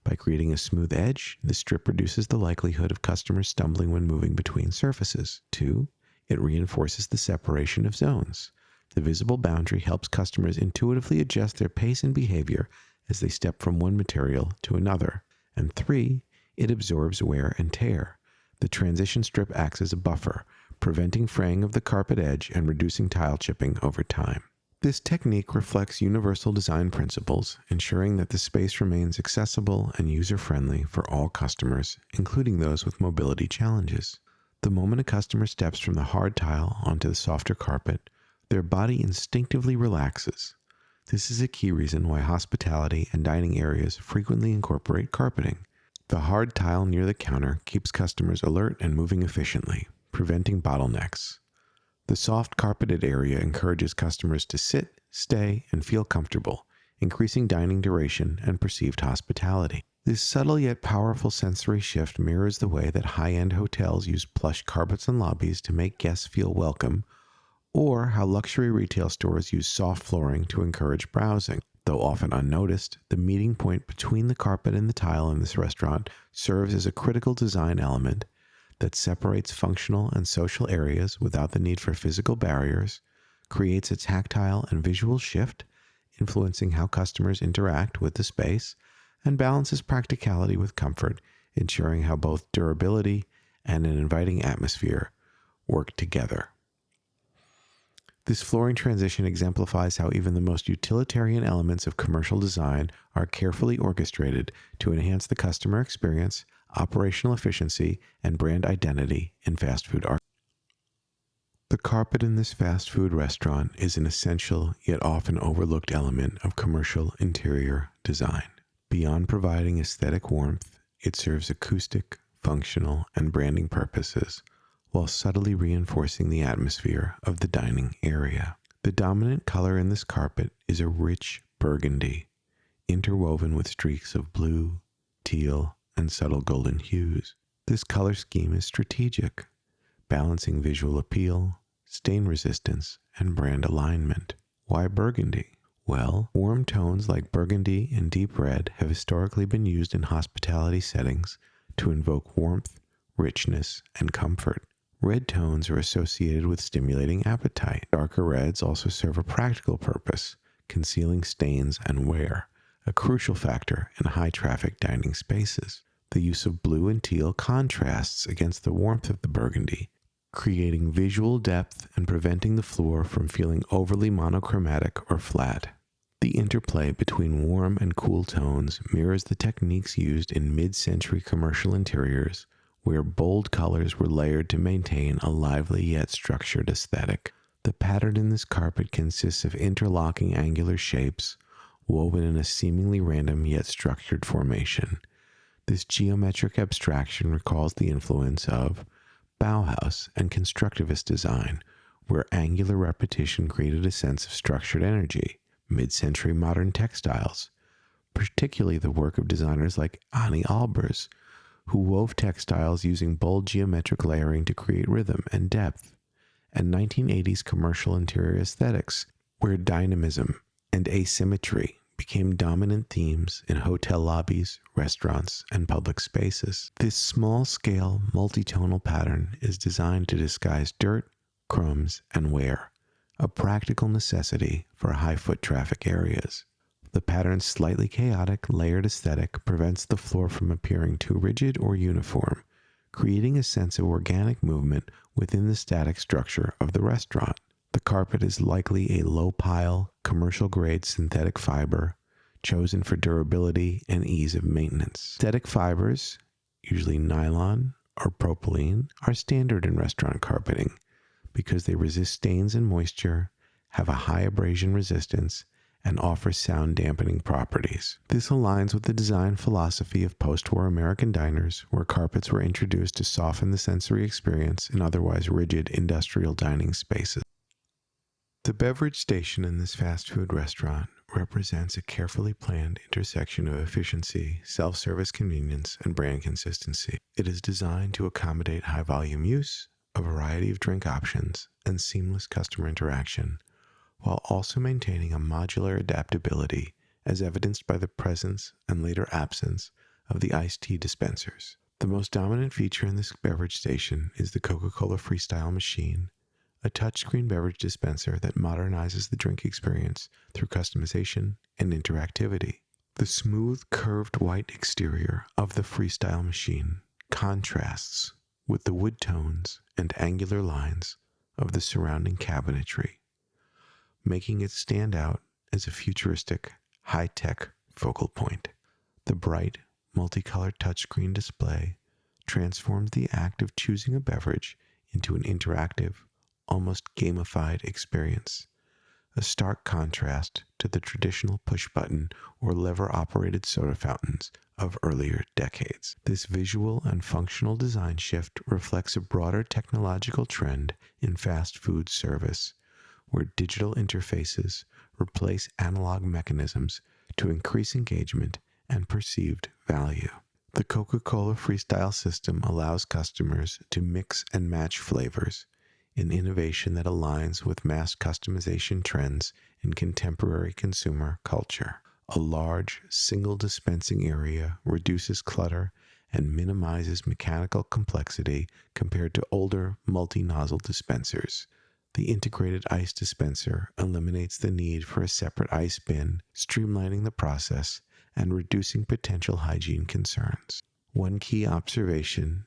By creating a smooth edge, the strip reduces the likelihood of customers stumbling when moving between surfaces. 2, it reinforces the separation of zones. The visible boundary helps customers intuitively adjust their pace and behavior as they step from one material to another. And 3, it absorbs wear and tear. The transition strip acts as a buffer, preventing fraying of the carpet edge and reducing tile chipping over time. This technique reflects universal design principles, ensuring that the space remains accessible and user-friendly for all customers, including those with mobility challenges. The moment a customer steps from the hard tile onto the softer carpet, their body instinctively relaxes. This is a key reason why hospitality and dining areas frequently incorporate carpeting. The hard tile near the counter keeps customers alert and moving efficiently, preventing bottlenecks. The soft carpeted area encourages customers to sit, stay, and feel comfortable, increasing dining duration and perceived hospitality. This subtle yet powerful sensory shift mirrors the way that high-end hotels use plush carpets in lobbies to make guests feel welcome, or how luxury retail stores use soft flooring to encourage browsing. Though often unnoticed, the meeting point between the carpet and the tile in this restaurant serves as a critical design element that separates functional and social areas without the need for physical barriers, creates a tactile and visual shift, influencing how customers interact with the space, and balances practicality with comfort, ensuring how both durability and an inviting atmosphere work together. This flooring transition exemplifies how even the most utilitarian elements of commercial design are carefully orchestrated to enhance the customer experience, operational efficiency, and brand identity in fast food art. The carpet in this fast food restaurant is an essential yet often overlooked element of commercial interior design. Beyond providing aesthetic warmth, it serves acoustic, functional, and branding purposes, while subtly reinforcing the atmosphere of the dining area. The dominant color in this carpet is a rich burgundy, interwoven with streaks of blue, teal, and subtle golden hues. This color scheme is strategic, balancing visual appeal, stain resistance, and brand alignment. Why burgundy? Well, warm tones like burgundy and deep red have historically been used in hospitality settings to invoke warmth, richness, and comfort. Red tones are associated with stimulating appetite. Darker reds also serve a practical purpose, concealing stains and wear, a crucial factor in high-traffic dining spaces. The use of blue and teal contrasts against the warmth of the burgundy, creating visual depth and preventing the floor from feeling overly monochromatic or flat. The interplay between warm and cool tones mirrors the techniques used in mid-century commercial interiors, where bold colors were layered to maintain a lively yet structured aesthetic. The pattern in this carpet consists of interlocking angular shapes woven in a seemingly random yet structured formation. This geometric abstraction recalls the influence of Bauhaus and constructivist design, where angular repetition created a sense of structured energy. Mid-century modern textiles, particularly the work of designers like Annie Albers, who wove textiles using bold geometric layering to create rhythm and depth, and 1980s commercial interior aesthetics, where dynamism and asymmetry became dominant themes in hotel lobbies, restaurants, and public spaces. This small-scale, multi-tonal pattern is designed to disguise dirt, crumbs, and wear, a practical necessity for high foot traffic areas. The pattern's slightly chaotic, layered aesthetic prevents the floor from appearing too rigid or uniform, creating a sense of organic movement within the static structure of the restaurant. The carpet is likely a low-pile, commercial-grade synthetic fiber, chosen for durability and ease of maintenance. Synthetic fibers, usually nylon or propylene, are standard in restaurant carpeting because they resist stains and moisture, have a high abrasion resistance, and offer sound dampening properties. This aligns with the design philosophy of post-war American diners, where carpets were introduced to soften the sensory experience in otherwise rigid industrial dining spaces. The beverage station in this fast food restaurant represents a carefully planned intersection of efficiency, self-service convenience, and brand consistency. It is designed to accommodate high-volume use, a variety of drink options, and seamless customer interaction, while also maintaining a modular adaptability as evidenced by the presence and later absence of the iced tea dispensers. The most dominant feature in this beverage station is the Coca-Cola Freestyle machine, a touchscreen beverage dispenser that modernizes the drink experience through customization and interactivity. The smooth, curved white exterior of the Freestyle machine contrasts with the wood tones and angular lines of the surrounding cabinetry, making it stand out as a futuristic, high-tech focal point. The bright, multicolored touchscreen display transforms the act of choosing a beverage into an interactive, almost gamified experience, a stark contrast to the traditional push-button or lever-operated soda fountains of earlier decades. This visual and functional design shift reflects a broader technological trend in fast food service, where digital interfaces replace analog mechanisms to increase engagement and perceived value. The Coca-Cola Freestyle system allows customers to mix and match flavors, an innovation that aligns with mass customization trends in contemporary consumer culture. A large, single dispensing area reduces clutter and minimizes mechanical complexity compared to older multi-nozzle dispensers. The integrated ice dispenser eliminates the need for a separate ice bin, streamlining the process and reducing potential hygiene concerns. One key observation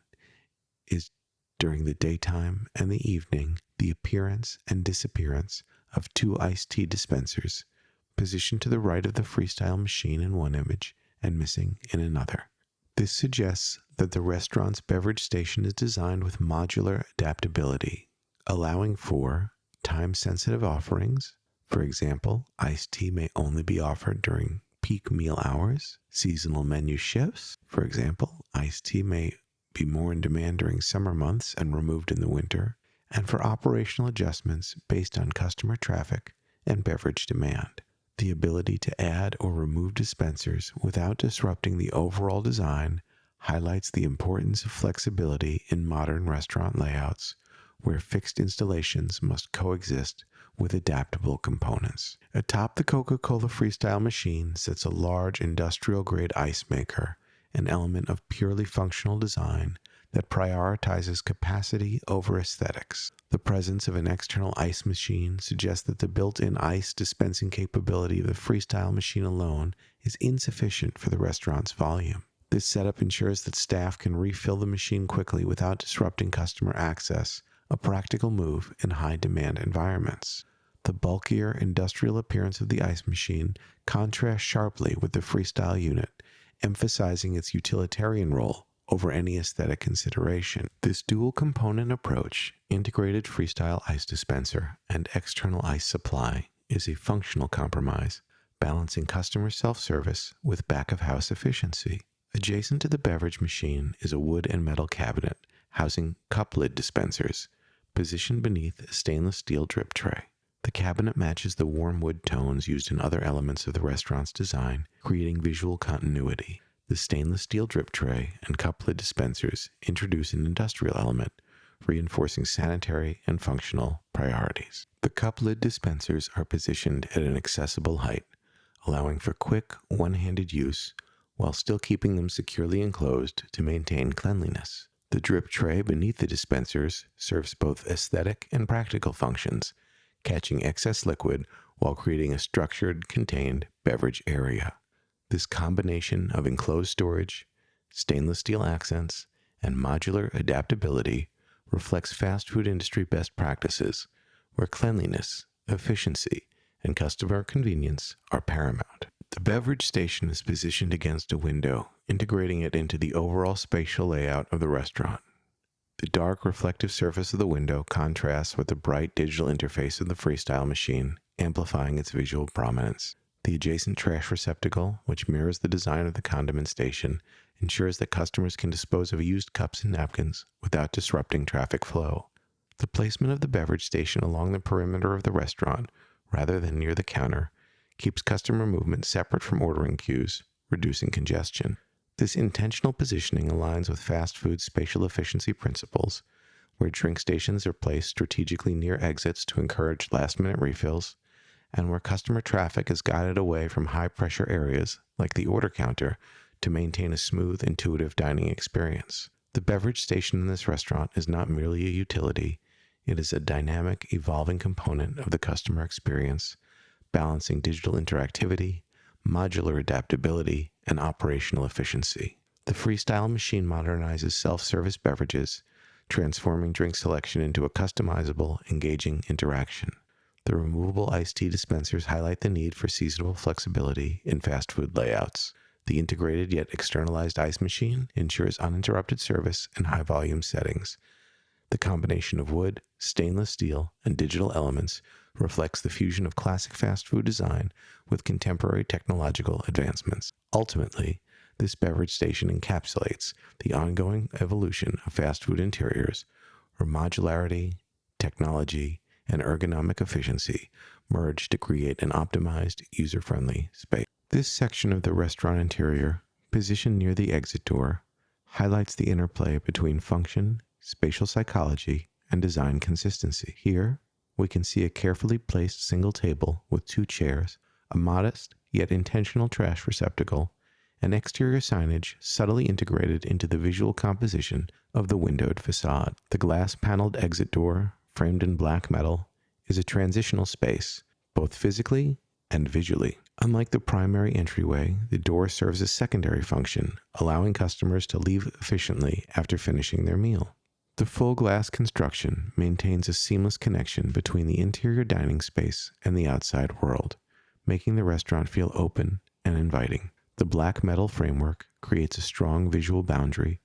is during the daytime and the evening, the appearance and disappearance of two iced tea dispensers, positioned to the right of the Freestyle machine in one image and missing in another. This suggests that the restaurant's beverage station is designed with modular adaptability, allowing for time-sensitive offerings. For example, iced tea may only be offered during peak meal hours. Seasonal menu shifts. For example, iced tea may be more in demand during summer months and removed in the winter, and for operational adjustments based on customer traffic and beverage demand. The ability to add or remove dispensers without disrupting the overall design highlights the importance of flexibility in modern restaurant layouts, where fixed installations must coexist with adaptable components. Atop the Coca-Cola Freestyle machine sits a large industrial-grade ice maker, an element of purely functional design that prioritizes capacity over aesthetics. The presence of an external ice machine suggests that the built-in ice dispensing capability of the Freestyle machine alone is insufficient for the restaurant's volume. This setup ensures that staff can refill the machine quickly without disrupting customer access, a practical move in high-demand environments. The bulkier industrial appearance of the ice machine contrasts sharply with the Freestyle unit, emphasizing its utilitarian role over any aesthetic consideration. This dual-component approach, integrated freestyle ice dispenser and external ice supply, is a functional compromise, balancing customer self-service with back-of-house efficiency. Adjacent to the beverage machine is a wood and metal cabinet housing cup lid dispensers, positioned beneath a stainless steel drip tray. The cabinet matches the warm wood tones used in other elements of the restaurant's design, creating visual continuity. The stainless steel drip tray and cup lid dispensers introduce an industrial element, reinforcing sanitary and functional priorities. The cup lid dispensers are positioned at an accessible height, allowing for quick, one-handed use while still keeping them securely enclosed to maintain cleanliness. The drip tray beneath the dispensers serves both aesthetic and practical functions, catching excess liquid while creating a structured, contained beverage area. This combination of enclosed storage, stainless steel accents, and modular adaptability reflects fast food industry best practices, where cleanliness, efficiency, and customer convenience are paramount. The beverage station is positioned against a window, integrating it into the overall spatial layout of the restaurant. The dark, reflective surface of the window contrasts with the bright digital interface of the freestyle machine, amplifying its visual prominence. The adjacent trash receptacle, which mirrors the design of the condiment station, ensures that customers can dispose of used cups and napkins without disrupting traffic flow. The placement of the beverage station along the perimeter of the restaurant, rather than near the counter, keeps customer movement separate from ordering queues, reducing congestion. This intentional positioning aligns with fast food spatial efficiency principles, where drink stations are placed strategically near exits to encourage last-minute refills, and where customer traffic is guided away from high-pressure areas like the order counter to maintain a smooth, intuitive dining experience. The beverage station in this restaurant is not merely a utility, it is a dynamic, evolving component of the customer experience, balancing digital interactivity, modular adaptability, and operational efficiency. The freestyle machine modernizes self-service beverages, transforming drink selection into a customizable, engaging interaction. The removable iced tea dispensers highlight the need for seasonal flexibility in fast food layouts. The integrated yet externalized ice machine ensures uninterrupted service in high-volume settings. The combination of wood, stainless steel, and digital elements reflects the fusion of classic fast food design with contemporary technological advancements. Ultimately, this beverage station encapsulates the ongoing evolution of fast food interiors, where modularity, technology, and ergonomic efficiency merge to create an optimized, user-friendly space. This section of the restaurant interior, positioned near the exit door, highlights the interplay between function, spatial psychology, and design consistency. Here, we can see a carefully placed single table with 2 chairs, a modest yet intentional trash receptacle, and exterior signage subtly integrated into the visual composition of the windowed facade. The glass-paneled exit door, framed in black metal, is a transitional space, both physically and visually. Unlike the primary entryway, the door serves a secondary function, allowing customers to leave efficiently after finishing their meal. The full glass construction maintains a seamless connection between the interior dining space and the outside world, making the restaurant feel open and inviting. The black metal framework creates a strong visual boundary,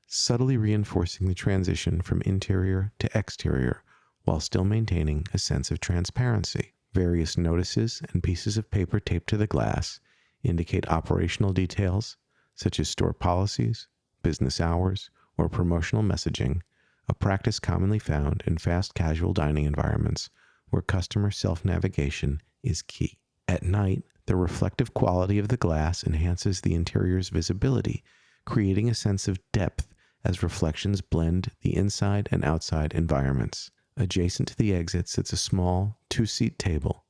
subtly reinforcing the transition from interior to exterior while still maintaining a sense of transparency. Various notices and pieces of paper taped to the glass indicate operational details such as store policies, business hours, or promotional messaging, a practice commonly found in fast casual dining environments where customer self-navigation is key. At night, the reflective quality of the glass enhances the interior's visibility, creating a sense of depth as reflections blend the inside and outside environments. Adjacent to the exit sits a small, 2-seat table,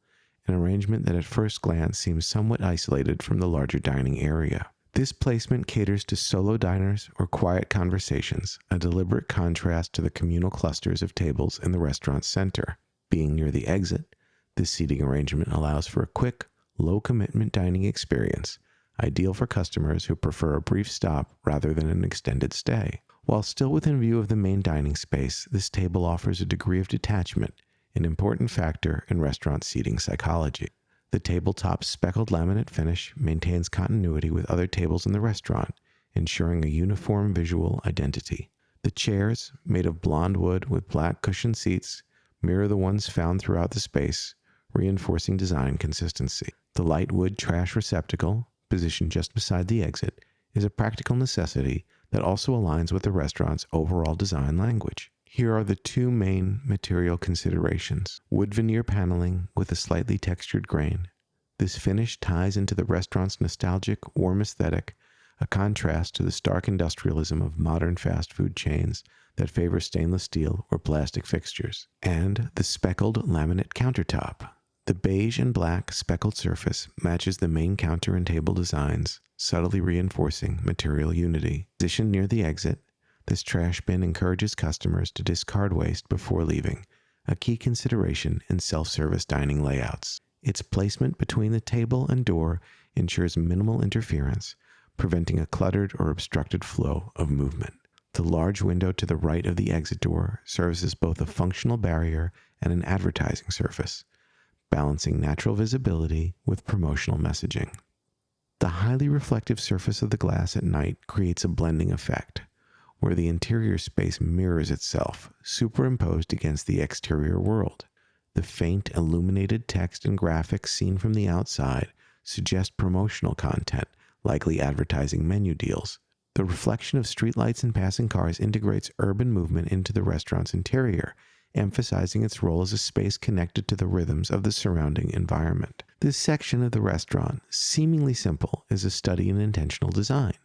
an arrangement that at first glance seems somewhat isolated from the larger dining area. This placement caters to solo diners or quiet conversations, a deliberate contrast to the communal clusters of tables in the restaurant's center. Being near the exit, this seating arrangement allows for a quick, low-commitment dining experience, ideal for customers who prefer a brief stop rather than an extended stay. While still within view of the main dining space, this table offers a degree of detachment, an important factor in restaurant seating psychology. The tabletop's speckled laminate finish maintains continuity with other tables in the restaurant, ensuring a uniform visual identity. The chairs, made of blonde wood with black cushioned seats, mirror the ones found throughout the space, reinforcing design consistency. The light wood trash receptacle, positioned just beside the exit, is a practical necessity that also aligns with the restaurant's overall design language. Here are the two main material considerations. Wood veneer paneling with a slightly textured grain. This finish ties into the restaurant's nostalgic, warm aesthetic, a contrast to the stark industrialism of modern fast food chains that favor stainless steel or plastic fixtures. And the speckled laminate countertop. The beige and black speckled surface matches the main counter and table designs, subtly reinforcing material unity. Positioned near the exit, this trash bin encourages customers to discard waste before leaving, a key consideration in self-service dining layouts. Its placement between the table and door ensures minimal interference, preventing a cluttered or obstructed flow of movement. The large window to the right of the exit door serves as both a functional barrier and an advertising surface, balancing natural visibility with promotional messaging. The highly reflective surface of the glass at night creates a blending effect, where the interior space mirrors itself, superimposed against the exterior world. The faint illuminated text and graphics seen from the outside suggest promotional content, likely advertising menu deals. The reflection of streetlights and passing cars integrates urban movement into the restaurant's interior, emphasizing its role as a space connected to the rhythms of the surrounding environment. This section of the restaurant, seemingly simple, is a study in intentional design.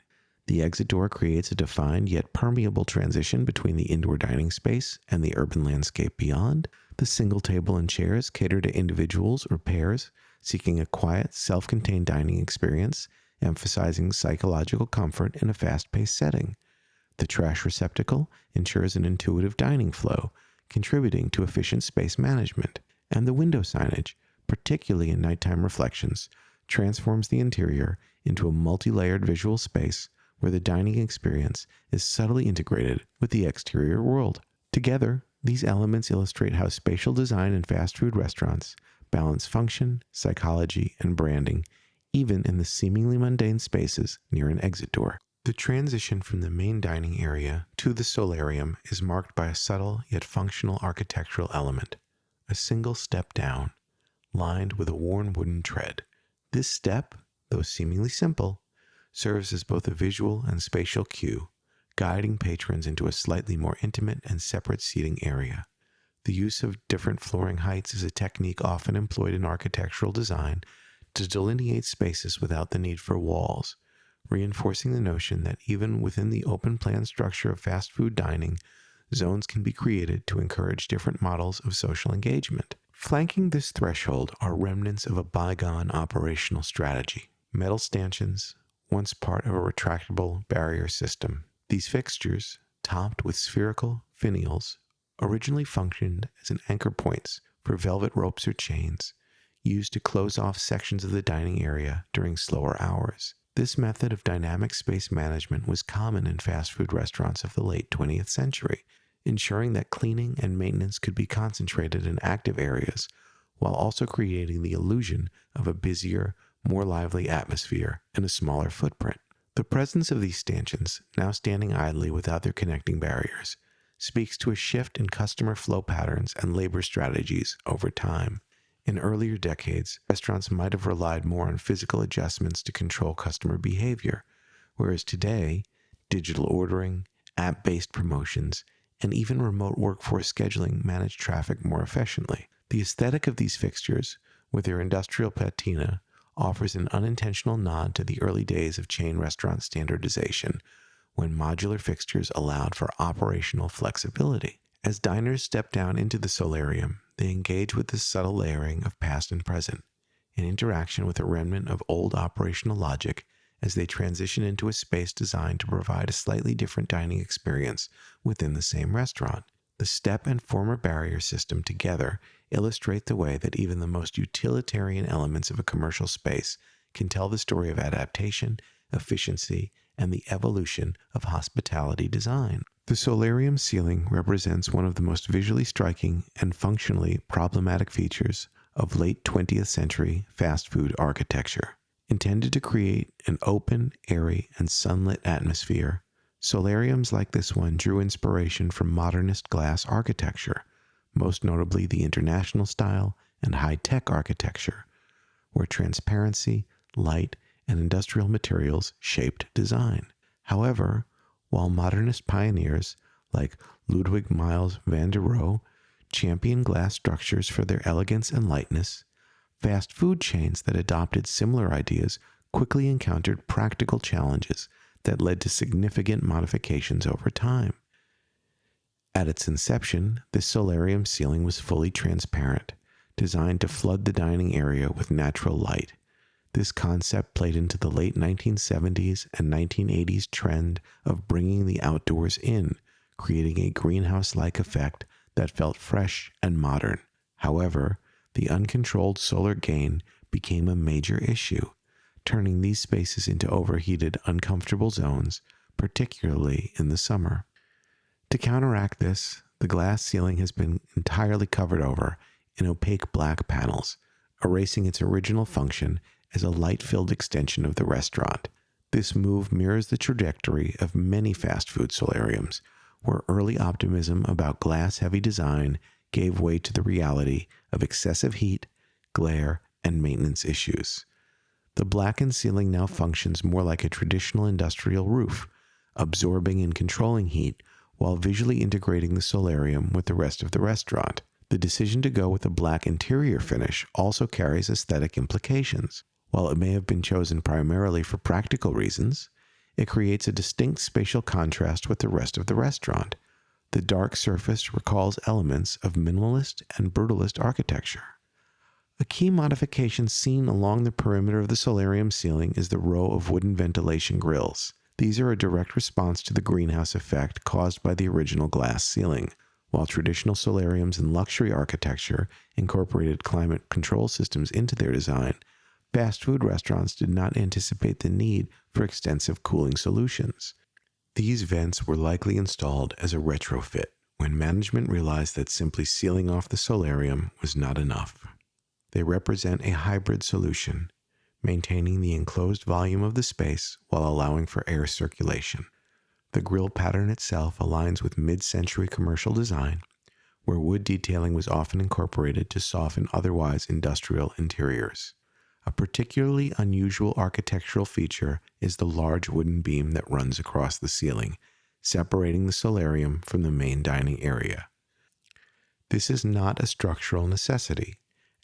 The exit door creates a defined yet permeable transition between the indoor dining space and the urban landscape beyond. The single table and chairs cater to individuals or pairs seeking a quiet, self-contained dining experience, emphasizing psychological comfort in a fast-paced setting. The trash receptacle ensures an intuitive dining flow, contributing to efficient space management. And the window signage, particularly in nighttime reflections, transforms the interior into a multi-layered visual space where the dining experience is subtly integrated with the exterior world. Together, these elements illustrate how spatial design in fast food restaurants balance function, psychology, and branding, even in the seemingly mundane spaces near an exit door. The transition from the main dining area to the solarium is marked by a subtle yet functional architectural element, a single step down, lined with a worn wooden tread. This step, though seemingly simple, serves as both a visual and spatial cue, guiding patrons into a slightly more intimate and separate seating area. The use of different flooring heights is a technique often employed in architectural design to delineate spaces without the need for walls, reinforcing the notion that even within the open-plan structure of fast food dining, zones can be created to encourage different models of social engagement. Flanking this threshold are remnants of a bygone operational strategy: metal stanchions, once part of a retractable barrier system. These fixtures, topped with spherical finials, originally functioned as an anchor points for velvet ropes or chains, used to close off sections of the dining area during slower hours. This method of dynamic space management was common in fast food restaurants of the late 20th century, ensuring that cleaning and maintenance could be concentrated in active areas, while also creating the illusion of a busier, more lively atmosphere in a smaller footprint. The presence of these stanchions, now standing idly without their connecting barriers, speaks to a shift in customer flow patterns and labor strategies over time. In earlier decades, restaurants might have relied more on physical adjustments to control customer behavior, whereas today, digital ordering, app-based promotions, and even remote workforce scheduling manage traffic more efficiently. The aesthetic of these fixtures, with their industrial patina, offers an unintentional nod to the early days of chain restaurant standardization, when modular fixtures allowed for operational flexibility. As diners step down into the solarium, they engage with this subtle layering of past and present, an interaction with a remnant of old operational logic as they transition into a space designed to provide a slightly different dining experience within the same restaurant. The step and former barrier system together illustrate the way that even the most utilitarian elements of a commercial space can tell the story of adaptation, efficiency, and the evolution of hospitality design. The solarium ceiling represents one of the most visually striking and functionally problematic features of late 20th century fast food architecture. Intended to create an open, airy, and sunlit atmosphere, solariums like this one drew inspiration from modernist glass architecture, most notably the international style and high-tech architecture, where transparency, light, and industrial materials shaped design. However, while modernist pioneers like Ludwig Miles van der Rohe championed glass structures for their elegance and lightness, fast food chains that adopted similar ideas quickly encountered practical challenges that led to significant modifications over time. At its inception, this solarium ceiling was fully transparent, designed to flood the dining area with natural light. This concept played into the late 1970s and 1980s trend of bringing the outdoors in, creating a greenhouse-like effect that felt fresh and modern. However, the uncontrolled solar gain became a major issue, turning these spaces into overheated, uncomfortable zones, particularly in the summer. To counteract this, the glass ceiling has been entirely covered over in opaque black panels, erasing its original function as a light-filled extension of the restaurant. This move mirrors the trajectory of many fast food solariums, where early optimism about glass-heavy design gave way to the reality of excessive heat, glare, and maintenance issues. The blackened ceiling now functions more like a traditional industrial roof, absorbing and controlling heat while visually integrating the solarium with the rest of the restaurant. The decision to go with a black interior finish also carries aesthetic implications. While it may have been chosen primarily for practical reasons, it creates a distinct spatial contrast with the rest of the restaurant. The dark surface recalls elements of minimalist and brutalist architecture. A key modification seen along the perimeter of the solarium ceiling is the row of wooden ventilation grills. These are a direct response to the greenhouse effect caused by the original glass ceiling. While traditional solariums in luxury architecture incorporated climate control systems into their design, fast food restaurants did not anticipate the need for extensive cooling solutions. These vents were likely installed as a retrofit when management realized that simply sealing off the solarium was not enough. They represent a hybrid solution, maintaining the enclosed volume of the space while allowing for air circulation. The grille pattern itself aligns with mid-century commercial design, where wood detailing was often incorporated to soften otherwise industrial interiors. A particularly unusual architectural feature is the large wooden beam that runs across the ceiling, separating the solarium from the main dining area. This is not a structural necessity,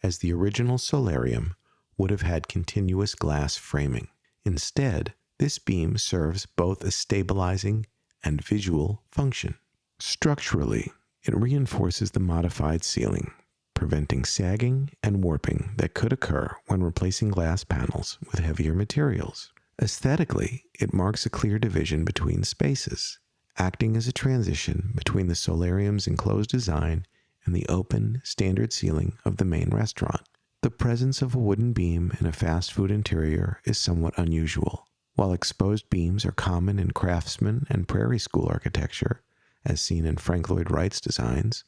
as the original solarium would have had continuous glass framing. Instead, this beam serves both a stabilizing and visual function. Structurally, it reinforces the modified ceiling, preventing sagging and warping that could occur when replacing glass panels with heavier materials. Aesthetically, it marks a clear division between spaces, acting as a transition between the solarium's enclosed design and the open, standard ceiling of the main restaurant. The presence of a wooden beam in a fast food interior is somewhat unusual. While exposed beams are common in craftsman and prairie school architecture, as seen in Frank Lloyd Wright's designs,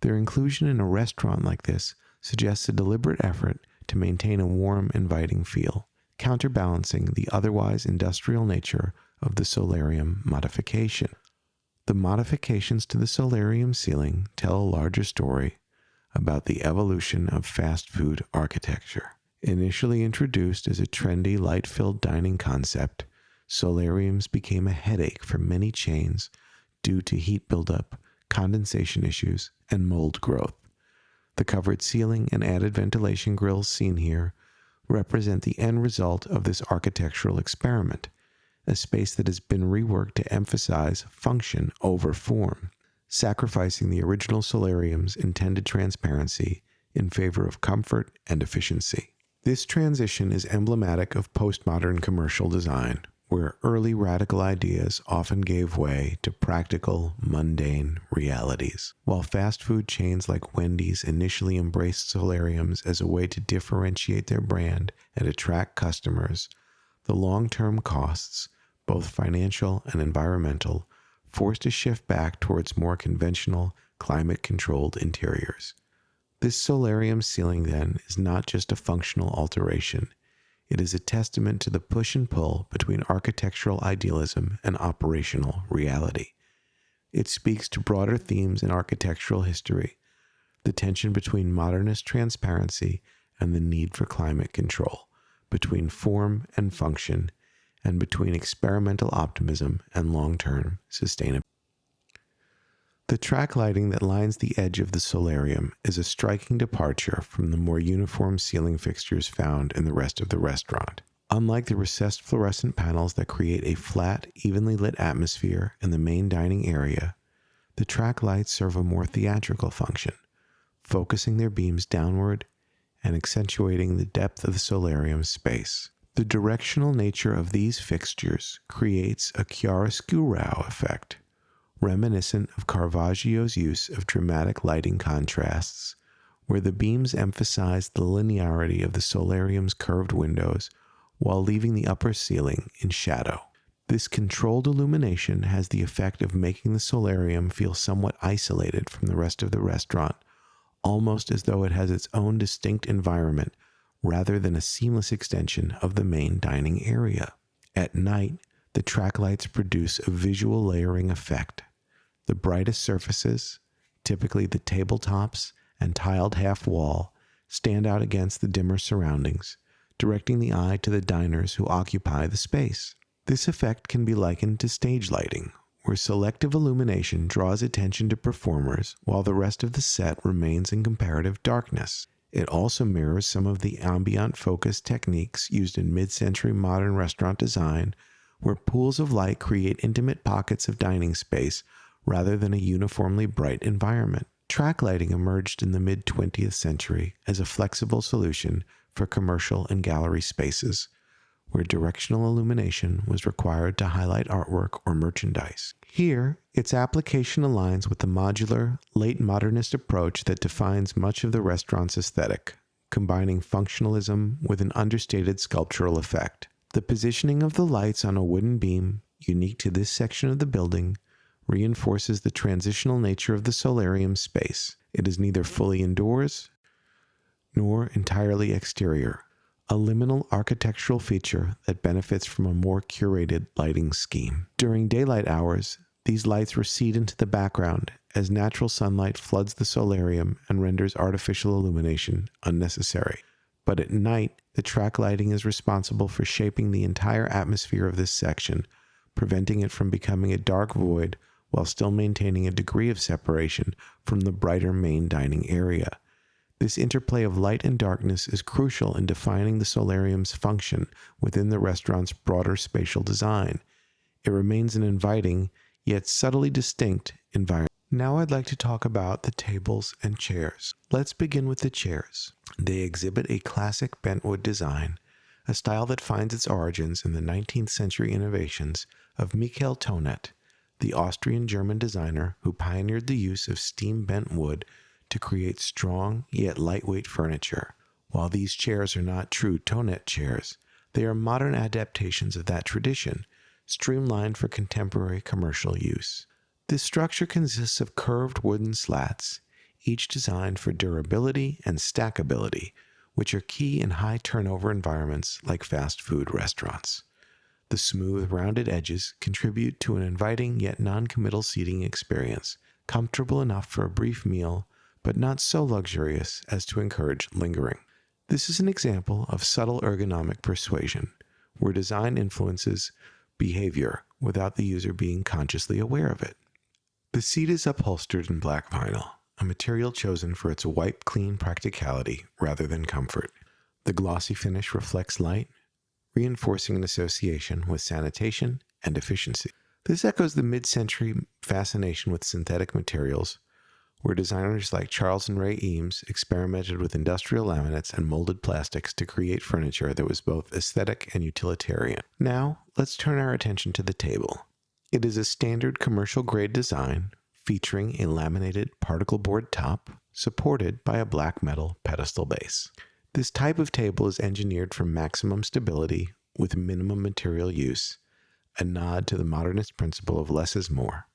their inclusion in a restaurant like this suggests a deliberate effort to maintain a warm, inviting feel, counterbalancing the otherwise industrial nature of the solarium modification. The modifications to the solarium ceiling tell a larger story about the evolution of fast food architecture. Initially introduced as a trendy, light-filled dining concept, solariums became a headache for many chains due to heat buildup, condensation issues, and mold growth. The covered ceiling and added ventilation grills seen here represent the end result of this architectural experiment, a space that has been reworked to emphasize function over form, sacrificing the original solarium's intended transparency in favor of comfort and efficiency. This transition is emblematic of postmodern commercial design, where early radical ideas often gave way to practical, mundane realities. While fast food chains like Wendy's initially embraced solariums as a way to differentiate their brand and attract customers, the long-term costs, both financial and environmental, forced a shift back towards more conventional, climate-controlled interiors. This solarium ceiling, then, is not just a functional alteration. It is a testament to the push and pull between architectural idealism and operational reality. It speaks to broader themes in architectural history, the tension between modernist transparency and the need for climate control, between form and function, and between experimental optimism and long-term sustainability. The track lighting that lines the edge of the solarium is a striking departure from the more uniform ceiling fixtures found in the rest of the restaurant. Unlike the recessed fluorescent panels that create a flat, evenly lit atmosphere in the main dining area, the track lights serve a more theatrical function, focusing their beams downward and accentuating the depth of the solarium's space. The directional nature of these fixtures creates a chiaroscuro effect, reminiscent of Caravaggio's use of dramatic lighting contrasts, where the beams emphasize the linearity of the solarium's curved windows while leaving the upper ceiling in shadow. This controlled illumination has the effect of making the solarium feel somewhat isolated from the rest of the restaurant, almost as though it has its own distinct environment rather than a seamless extension of the main dining area. At night, the track lights produce a visual layering effect. The brightest surfaces, typically the tabletops and tiled half wall, stand out against the dimmer surroundings, directing the eye to the diners who occupy the space. This effect can be likened to stage lighting, where selective illumination draws attention to performers while the rest of the set remains in comparative darkness. It also mirrors some of the ambient focus techniques used in mid-century modern restaurant design, where pools of light create intimate pockets of dining space rather than a uniformly bright environment. Track lighting emerged in the mid-20th century as a flexible solution for commercial and gallery spaces, where directional illumination was required to highlight artwork or merchandise. Here, its application aligns with the modular, late modernist approach that defines much of the restaurant's aesthetic, combining functionalism with an understated sculptural effect. The positioning of the lights on a wooden beam, unique to this section of the building, reinforces the transitional nature of the solarium space. It is neither fully indoors nor entirely exterior, a liminal architectural feature that benefits from a more curated lighting scheme. During daylight hours, these lights recede into the background as natural sunlight floods the solarium and renders artificial illumination unnecessary. But at night, the track lighting is responsible for shaping the entire atmosphere of this section, preventing it from becoming a dark void while still maintaining a degree of separation from the brighter main dining area. This interplay of light and darkness is crucial in defining the solarium's function within the restaurant's broader spatial design. It remains an inviting, yet subtly distinct environment. Now I'd like to talk about the tables and chairs. Let's begin with the chairs. They exhibit a classic bentwood design, a style that finds its origins in the 19th century innovations of Michael Tonet, the Austrian-German designer who pioneered the use of steam-bent wood to create strong yet lightweight furniture. While these chairs are not true Tonet chairs, they are modern adaptations of that tradition, streamlined for contemporary commercial use. This structure consists of curved wooden slats, each designed for durability and stackability, which are key in high turnover environments like fast food restaurants. The smooth, rounded edges contribute to an inviting yet non-committal seating experience, comfortable enough for a brief meal, but not so luxurious as to encourage lingering. This is an example of subtle ergonomic persuasion, where design influences behavior without the user being consciously aware of it. The seat is upholstered in black vinyl, a material chosen for its wipe clean practicality rather than comfort. The glossy finish reflects light, reinforcing an association with sanitation and efficiency. This echoes the mid-century fascination with synthetic materials, where designers like Charles and Ray Eames experimented with industrial laminates and molded plastics to create furniture that was both aesthetic and utilitarian. Now, let's turn our attention to the table. It is a standard commercial-grade design featuring a laminated particle board top supported by a black metal pedestal base. This type of table is engineered for maximum stability with minimum material use, a nod to the modernist principle of less is more.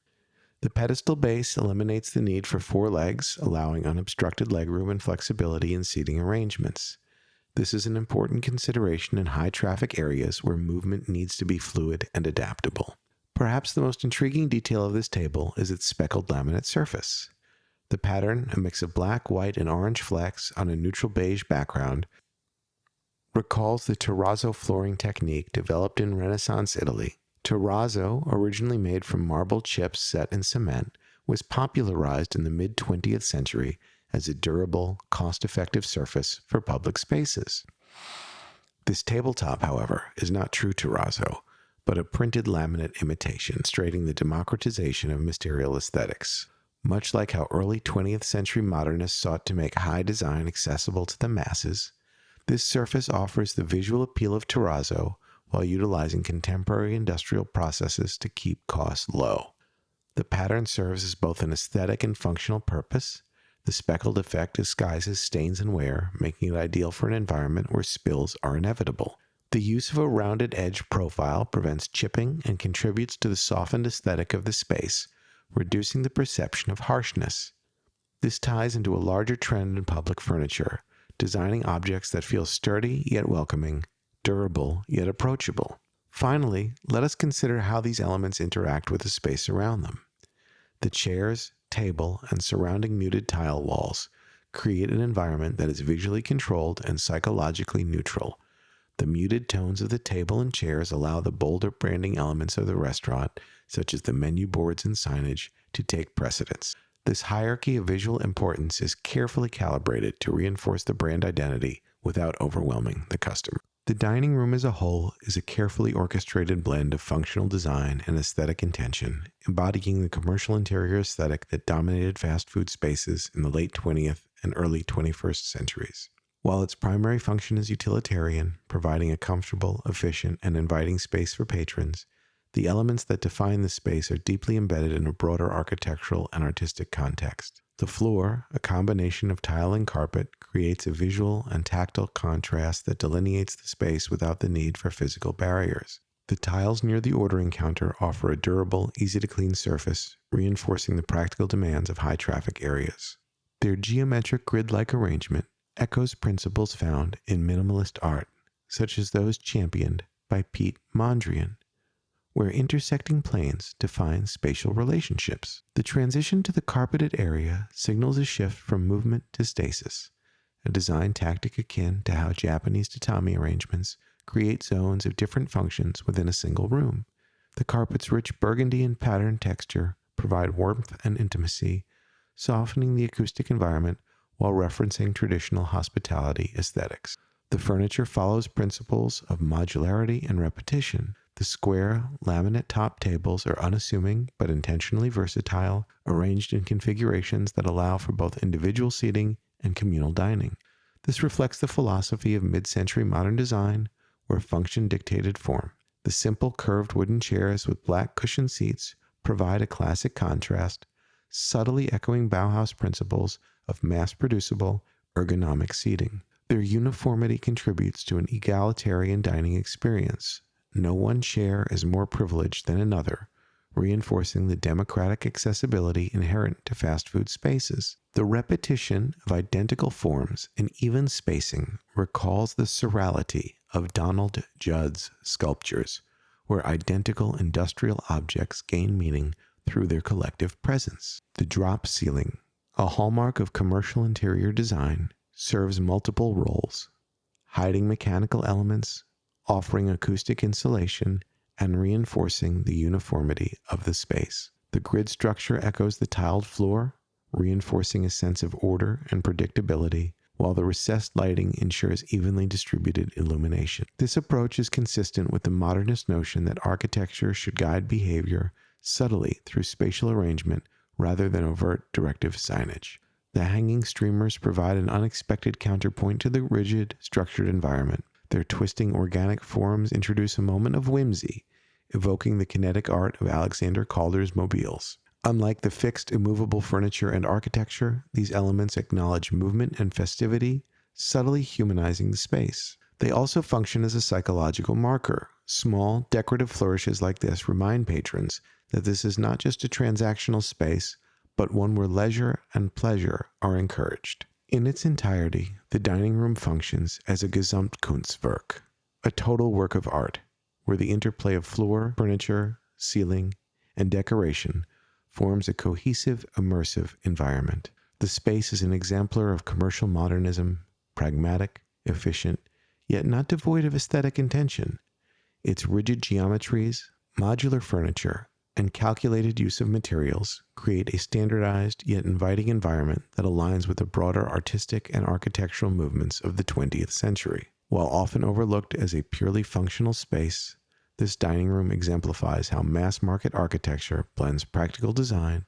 The pedestal base eliminates the need for four legs, allowing unobstructed legroom and flexibility in seating arrangements. This is an important consideration in high-traffic areas where movement needs to be fluid and adaptable. Perhaps the most intriguing detail of this table is its speckled laminate surface. The pattern, a mix of black, white, and orange flecks on a neutral beige background, recalls the terrazzo flooring technique developed in Renaissance Italy. Terrazzo, originally made from marble chips set in cement, was popularized in the mid-20th century as a durable, cost-effective surface for public spaces. This tabletop, however, is not true terrazzo, but a printed laminate imitation, illustrating the democratization of material aesthetics. Much like how early 20th century modernists sought to make high design accessible to the masses, this surface offers the visual appeal of terrazzo while utilizing contemporary industrial processes to keep costs low. The pattern serves as both an aesthetic and functional purpose. The speckled effect disguises stains and wear, making it ideal for an environment where spills are inevitable. The use of a rounded edge profile prevents chipping and contributes to the softened aesthetic of the space, reducing the perception of harshness. This ties into a larger trend in public furniture, designing objects that feel sturdy yet welcoming, durable yet approachable. Finally, let us consider how these elements interact with the space around them. The chairs, table, and surrounding muted tile walls create an environment that is visually controlled and psychologically neutral. The muted tones of the table and chairs allow the bolder branding elements of the restaurant, such as the menu boards and signage, to take precedence. This hierarchy of visual importance is carefully calibrated to reinforce the brand identity without overwhelming the customer. The dining room as a whole is a carefully orchestrated blend of functional design and aesthetic intention, embodying the commercial interior aesthetic that dominated fast food spaces in the late 20th and early 21st centuries. While its primary function is utilitarian, providing a comfortable, efficient, and inviting space for patrons, the elements that define the space are deeply embedded in a broader architectural and artistic context. The floor, a combination of tile and carpet, creates a visual and tactile contrast that delineates the space without the need for physical barriers. The tiles near the ordering counter offer a durable, easy-to-clean surface, reinforcing the practical demands of high-traffic areas. Their geometric grid-like arrangement echoes principles found in minimalist art, such as those championed by Pete Mondrian, where intersecting planes define spatial relationships. The transition to the carpeted area signals a shift from movement to stasis, a design tactic akin to how Japanese tatami arrangements create zones of different functions within a single room. The carpet's rich burgundy and patterned texture provide warmth and intimacy, softening the acoustic environment while referencing traditional hospitality aesthetics. The furniture follows principles of modularity and repetition. The square, laminate top tables are unassuming but intentionally versatile, arranged in configurations that allow for both individual seating and communal dining. This reflects the philosophy of mid-century modern design, where function dictated form. The simple curved wooden chairs with black cushioned seats provide a classic contrast, subtly echoing Bauhaus principles of mass-producible, ergonomic seating. Their uniformity contributes to an egalitarian dining experience. No one chair is more privileged than another, reinforcing the democratic accessibility inherent to fast food spaces. The repetition of identical forms and even spacing recalls the serality of Donald Judd's sculptures, where identical industrial objects gain meaning through their collective presence. The drop ceiling, a hallmark of commercial interior design, serves multiple roles, hiding mechanical elements, offering acoustic insulation, and reinforcing the uniformity of the space. The grid structure echoes the tiled floor, reinforcing a sense of order and predictability, while the recessed lighting ensures evenly distributed illumination. This approach is consistent with the modernist notion that architecture should guide behavior subtly through spatial arrangement rather than overt directive signage. The hanging streamers provide an unexpected counterpoint to the rigid, structured environment. Their twisting organic forms introduce a moment of whimsy, evoking the kinetic art of Alexander Calder's mobiles. Unlike the fixed, immovable furniture and architecture, these elements acknowledge movement and festivity, subtly humanizing the space. They also function as a psychological marker. Small, decorative flourishes like this remind patrons that this is not just a transactional space, but one where leisure and pleasure are encouraged. In its entirety, the dining room functions as a Gesamtkunstwerk, a total work of art, where the interplay of floor, furniture, ceiling, and decoration forms a cohesive, immersive environment. The space is an exemplar of commercial modernism, pragmatic, efficient, yet not devoid of aesthetic intention. Its rigid geometries, modular furniture, and calculated use of materials create a standardized yet inviting environment that aligns with the broader artistic and architectural movements of the 20th century. While often overlooked as a purely functional space, this dining room exemplifies how mass-market architecture blends practical design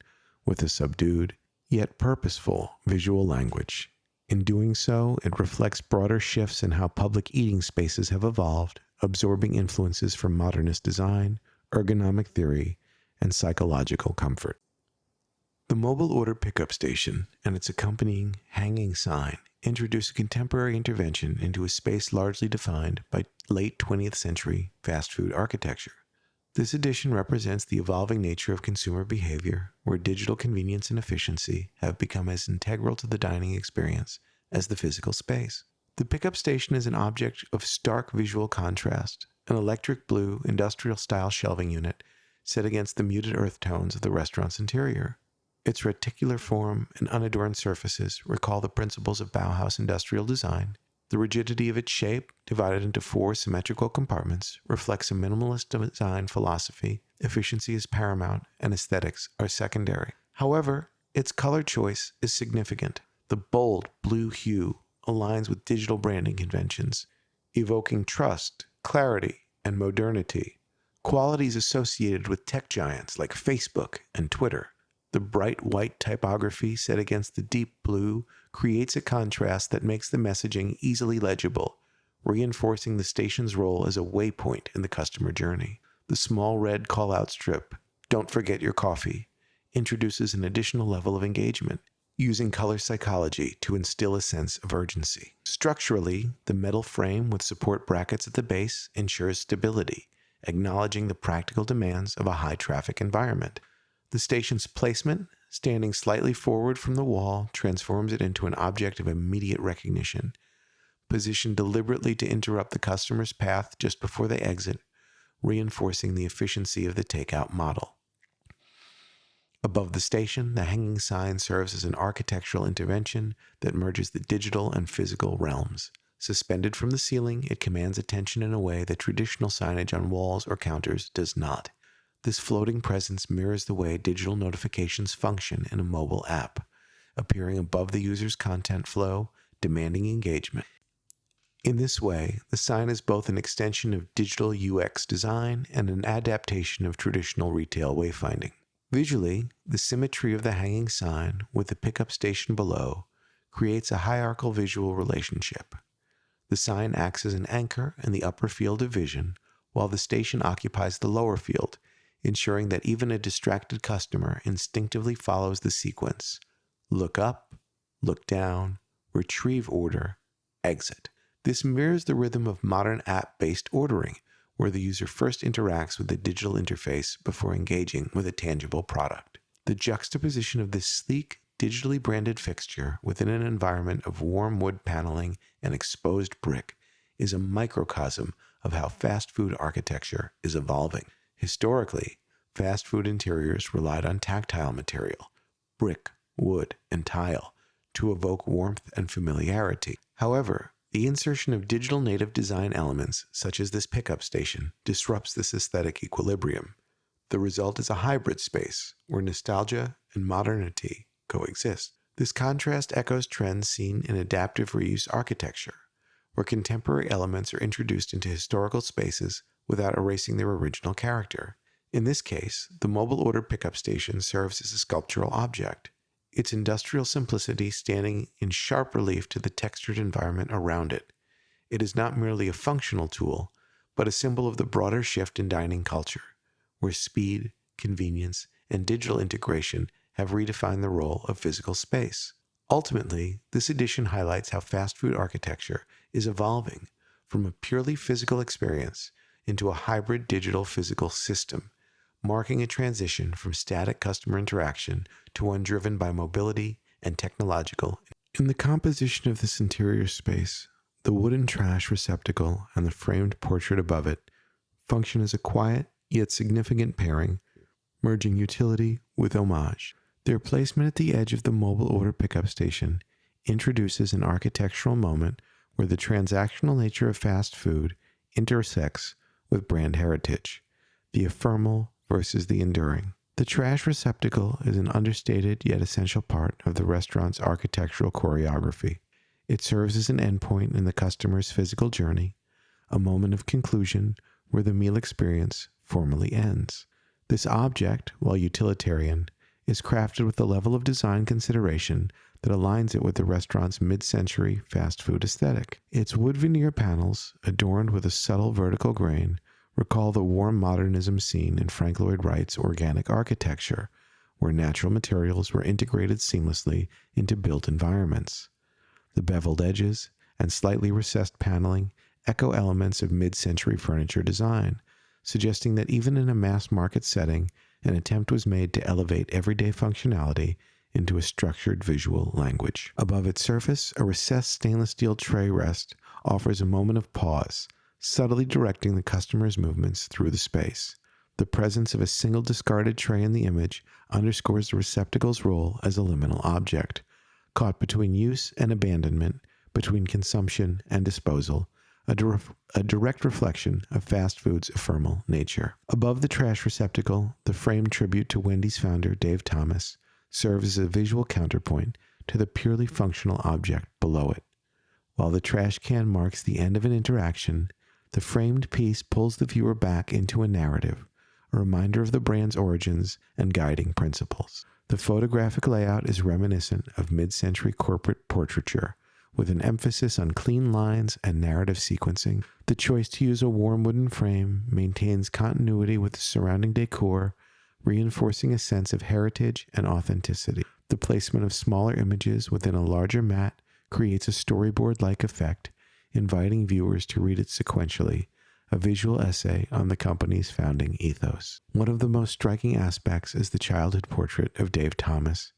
with a subdued, yet purposeful visual language. In doing so, it reflects broader shifts in how public eating spaces have evolved, absorbing influences from modernist design, ergonomic theory, and psychological comfort. The mobile order pickup station and its accompanying hanging sign introduce a contemporary intervention into a space largely defined by late 20th century fast food architecture. This addition represents the evolving nature of consumer behavior, where digital convenience and efficiency have become as integral to the dining experience as the physical space. The pickup station is an object of stark visual contrast, an electric blue industrial-style shelving unit set against the muted earth tones of the restaurant's interior. Its reticular form and unadorned surfaces recall the principles of Bauhaus industrial design. The rigidity of its shape, divided into 4 symmetrical compartments, reflects a minimalist design philosophy. Efficiency is paramount, and aesthetics are secondary. However, its color choice is significant. The bold blue hue aligns with digital branding conventions, evoking trust, clarity, and modernity, qualities associated with tech giants like Facebook and Twitter. The bright white typography set against the deep blue creates a contrast that makes the messaging easily legible, reinforcing the station's role as a waypoint in the customer journey. The small red call-out strip, "Don't forget your coffee," introduces an additional level of engagement, using color psychology to instill a sense of urgency. Structurally, the metal frame with support brackets at the base ensures stability, acknowledging the practical demands of a high-traffic environment. The station's placement, standing slightly forward from the wall, transforms it into an object of immediate recognition, positioned deliberately to interrupt the customer's path just before they exit, reinforcing the efficiency of the takeout model. Above the station, the hanging sign serves as an architectural intervention that merges the digital and physical realms. Suspended from the ceiling, it commands attention in a way that traditional signage on walls or counters does not. This floating presence mirrors the way digital notifications function in a mobile app, appearing above the user's content flow, demanding engagement. In this way, the sign is both an extension of digital UX design and an adaptation of traditional retail wayfinding. Visually, the symmetry of the hanging sign with the pickup station below creates a hierarchical visual relationship. The sign acts as an anchor in the upper field of vision, while the station occupies the lower field, ensuring that even a distracted customer instinctively follows the sequence: look up, look down, retrieve order, exit. This mirrors the rhythm of modern app-based ordering, where the user first interacts with the digital interface before engaging with a tangible product. The juxtaposition of this sleek, digitally branded fixture within an environment of warm wood paneling and exposed brick is a microcosm of how fast food architecture is evolving. Historically, fast food interiors relied on tactile material, brick, wood, and tile, to evoke warmth and familiarity. However, the insertion of digital native design elements, such as this pickup station, disrupts this aesthetic equilibrium. The result is a hybrid space where nostalgia and modernity coexist. This contrast echoes trends seen in adaptive reuse architecture, where contemporary elements are introduced into historical spaces without erasing their original character. In this case, the mobile order pickup station serves as a sculptural object, its industrial simplicity standing in sharp relief to the textured environment around it. It is not merely a functional tool, but a symbol of the broader shift in dining culture, where speed, convenience, and digital integration have redefined the role of physical space. Ultimately, this edition highlights how fast food architecture is evolving from a purely physical experience into a hybrid digital physical system, marking a transition from static customer interaction to one driven by mobility and technological In the composition of this interior space, the wooden trash receptacle and the framed portrait above it function as a quiet yet significant pairing, merging utility with homage. Their placement at the edge of the mobile order pickup station introduces an architectural moment where the transactional nature of fast food intersects with brand heritage, the ephemeral versus the enduring. The trash receptacle is an understated yet essential part of the restaurant's architectural choreography. It serves as an endpoint in the customer's physical journey, a moment of conclusion where the meal experience formally ends. This object, while utilitarian, is crafted with a level of design consideration that aligns it with the restaurant's mid-century fast food aesthetic. Its wood veneer panels, adorned with a subtle vertical grain, recall the warm modernism seen in Frank Lloyd Wright's organic architecture, where natural materials were integrated seamlessly into built environments. The beveled edges and slightly recessed paneling echo elements of mid-century furniture design, suggesting that even in a mass-market setting, an attempt was made to elevate everyday functionality into a structured visual language. Above its surface, a recessed stainless steel tray rest offers a moment of pause, subtly directing the customer's movements through the space. The presence of a single discarded tray in the image underscores the receptacle's role as a liminal object, caught between use and abandonment, between consumption and disposal, a direct reflection of fast food's ephemeral nature. Above the trash receptacle, the framed tribute to Wendy's founder, Dave Thomas, serves as a visual counterpoint to the purely functional object below it. While the trash can marks the end of an interaction, the framed piece pulls the viewer back into a narrative, a reminder of the brand's origins and guiding principles. The photographic layout is reminiscent of mid-century corporate portraiture, with an emphasis on clean lines and narrative sequencing. The choice to use a warm wooden frame maintains continuity with the surrounding decor, reinforcing a sense of heritage and authenticity. The placement of smaller images within a larger mat creates a storyboard-like effect, inviting viewers to read it sequentially, a visual essay on the company's founding ethos. One of the most striking aspects is the childhood portrait of Dave Thomas,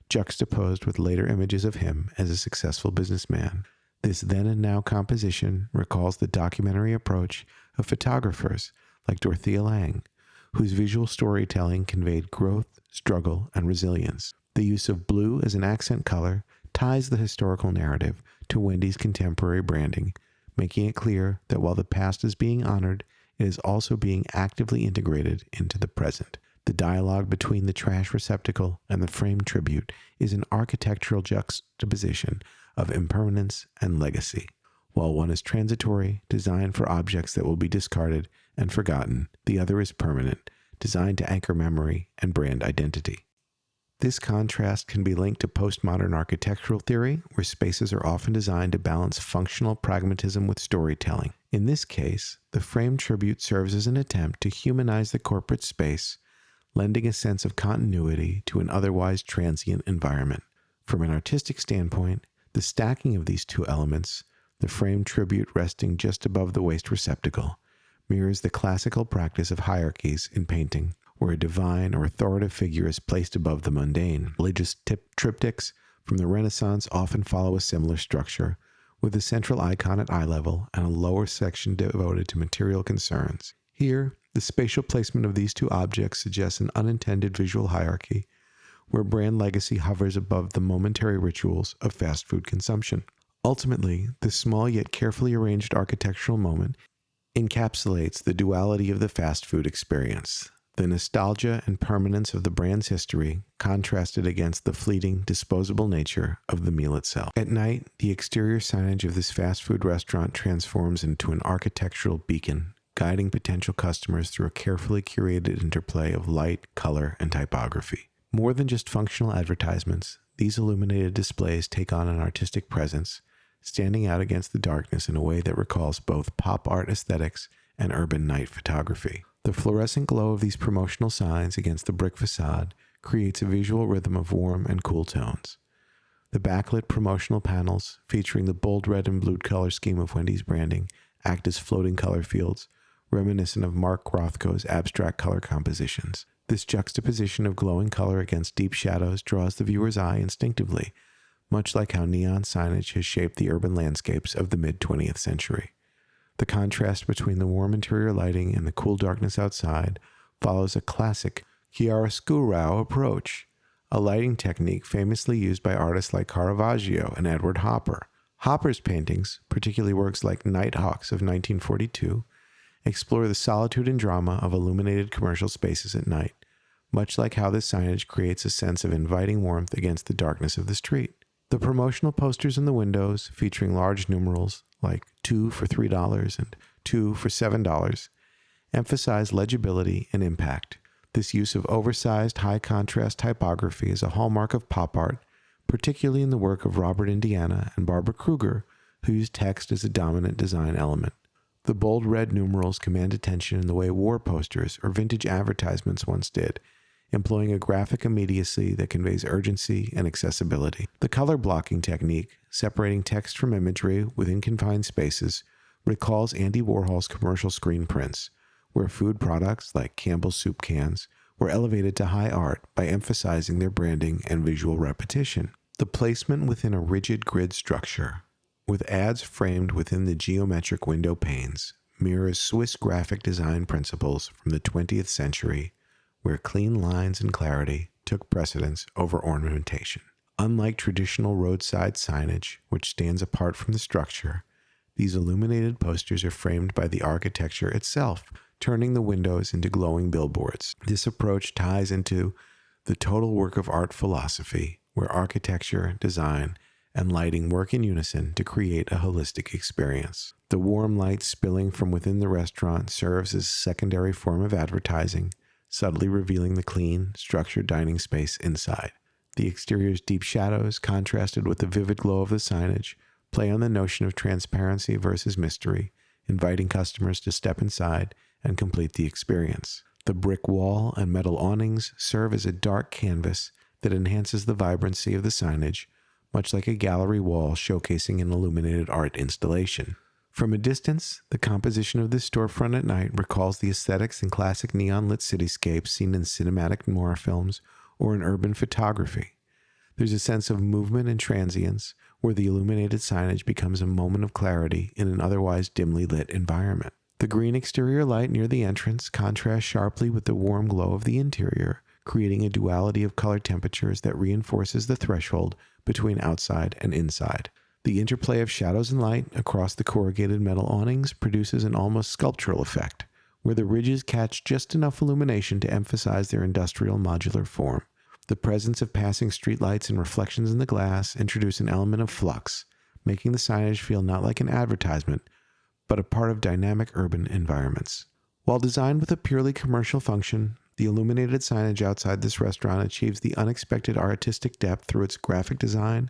juxtaposed with later images of him as a successful businessman. This then and now composition recalls the documentary approach of photographers like Dorothea Lange, whose visual storytelling conveyed growth, struggle, and resilience. The use of blue as an accent color ties the historical narrative to Wendy's contemporary branding, making it clear that while the past is being honored, it is also being actively integrated into the present. The dialogue between the trash receptacle and the framed tribute is an architectural juxtaposition of impermanence and legacy. While one is transitory, designed for objects that will be discarded and forgotten, the other is permanent, designed to anchor memory and brand identity. This contrast can be linked to postmodern architectural theory, where spaces are often designed to balance functional pragmatism with storytelling. In this case, the framed tribute serves as an attempt to humanize the corporate space, lending a sense of continuity to an otherwise transient environment. From an artistic standpoint, the stacking of these two elements, the framed tribute resting just above the waste receptacle, mirrors the classical practice of hierarchies in painting, where a divine or authoritative figure is placed above the mundane. Religious triptychs from the Renaissance often follow a similar structure, with a central icon at eye level and a lower section devoted to material concerns. Here, the spatial placement of these two objects suggests an unintended visual hierarchy, where brand legacy hovers above the momentary rituals of fast food consumption. Ultimately, this small yet carefully arranged architectural moment encapsulates the duality of the fast food experience, the nostalgia and permanence of the brand's history contrasted against the fleeting, disposable nature of the meal itself. At night, the exterior signage of this fast food restaurant transforms into an architectural beacon, guiding potential customers through a carefully curated interplay of light, color, and typography. More than just functional advertisements, these illuminated displays take on an artistic presence, standing out against the darkness in a way that recalls both pop art aesthetics and urban night photography. The fluorescent glow of these promotional signs against the brick facade creates a visual rhythm of warm and cool tones. The backlit promotional panels, featuring the bold red and blue color scheme of Wendy's branding, act as floating color fields, reminiscent of Mark Rothko's abstract color compositions. This juxtaposition of glowing color against deep shadows draws the viewer's eye instinctively, much like how neon signage has shaped the urban landscapes of the mid-20th century. The contrast between the warm interior lighting and the cool darkness outside follows a classic chiaroscuro approach, a lighting technique famously used by artists like Caravaggio and Edward Hopper. Hopper's paintings, particularly works like Nighthawks of 1942, explore the solitude and drama of illuminated commercial spaces at night, much like how this signage creates a sense of inviting warmth against the darkness of the street. The promotional posters in the windows, featuring large numerals like 2 for $3 and 2 for $7, emphasize legibility and impact. This use of oversized, high-contrast typography is a hallmark of pop art, particularly in the work of Robert Indiana and Barbara Kruger, who used text as a dominant design element. The bold red numerals command attention in the way war posters or vintage advertisements once did, employing a graphic immediacy that conveys urgency and accessibility. The color blocking technique, separating text from imagery within confined spaces, recalls Andy Warhol's commercial screen prints, where food products like Campbell's soup cans were elevated to high art by emphasizing their branding and visual repetition. The placement within a rigid grid structure, with ads framed within the geometric window panes, mirrors Swiss graphic design principles from the 20th century, where clean lines and clarity took precedence over ornamentation. Unlike traditional roadside signage, which stands apart from the structure, these illuminated posters are framed by the architecture itself, turning the windows into glowing billboards. This approach ties into the total work of art philosophy, where architecture, design, and lighting work in unison to create a holistic experience. The warm light spilling from within the restaurant serves as a secondary form of advertising, subtly revealing the clean, structured dining space inside. The exterior's deep shadows, contrasted with the vivid glow of the signage, play on the notion of transparency versus mystery, inviting customers to step inside and complete the experience. The brick wall and metal awnings serve as a dark canvas that enhances the vibrancy of the signage, much like a gallery wall showcasing an illuminated art installation. From a distance, the composition of this storefront at night recalls the aesthetics and classic neon-lit cityscapes seen in cinematic noir films or in urban photography. There's a sense of movement and transience, where the illuminated signage becomes a moment of clarity in an otherwise dimly lit environment. The green exterior light near the entrance contrasts sharply with the warm glow of the interior, creating a duality of color temperatures that reinforces the threshold between outside and inside. The interplay of shadows and light across the corrugated metal awnings produces an almost sculptural effect, where the ridges catch just enough illumination to emphasize their industrial modular form. The presence of passing streetlights and reflections in the glass introduce an element of flux, making the signage feel not like an advertisement, but a part of dynamic urban environments. While designed with a purely commercial function, the illuminated signage outside this restaurant achieves the unexpected artistic depth through its graphic design,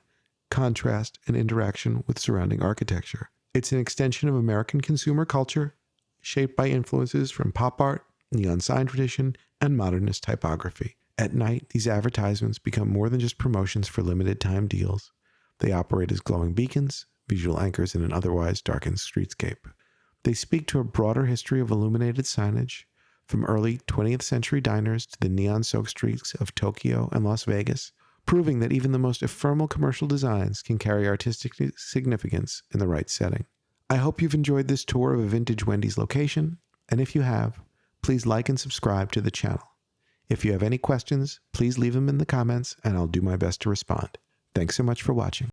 contrast, and interaction with surrounding architecture. It's an extension of American consumer culture, shaped by influences from pop art, neon sign tradition, and modernist typography. At night, these advertisements become more than just promotions for limited time deals. They operate as glowing beacons, visual anchors in an otherwise darkened streetscape. They speak to a broader history of illuminated signage, from early 20th century diners to the neon-soaked streets of Tokyo and Las Vegas, proving that even the most ephemeral commercial designs can carry artistic significance in the right setting. I hope you've enjoyed this tour of a vintage Wendy's location, and if you have, please like and subscribe to the channel. If you have any questions, please leave them in the comments and I'll do my best to respond. Thanks so much for watching.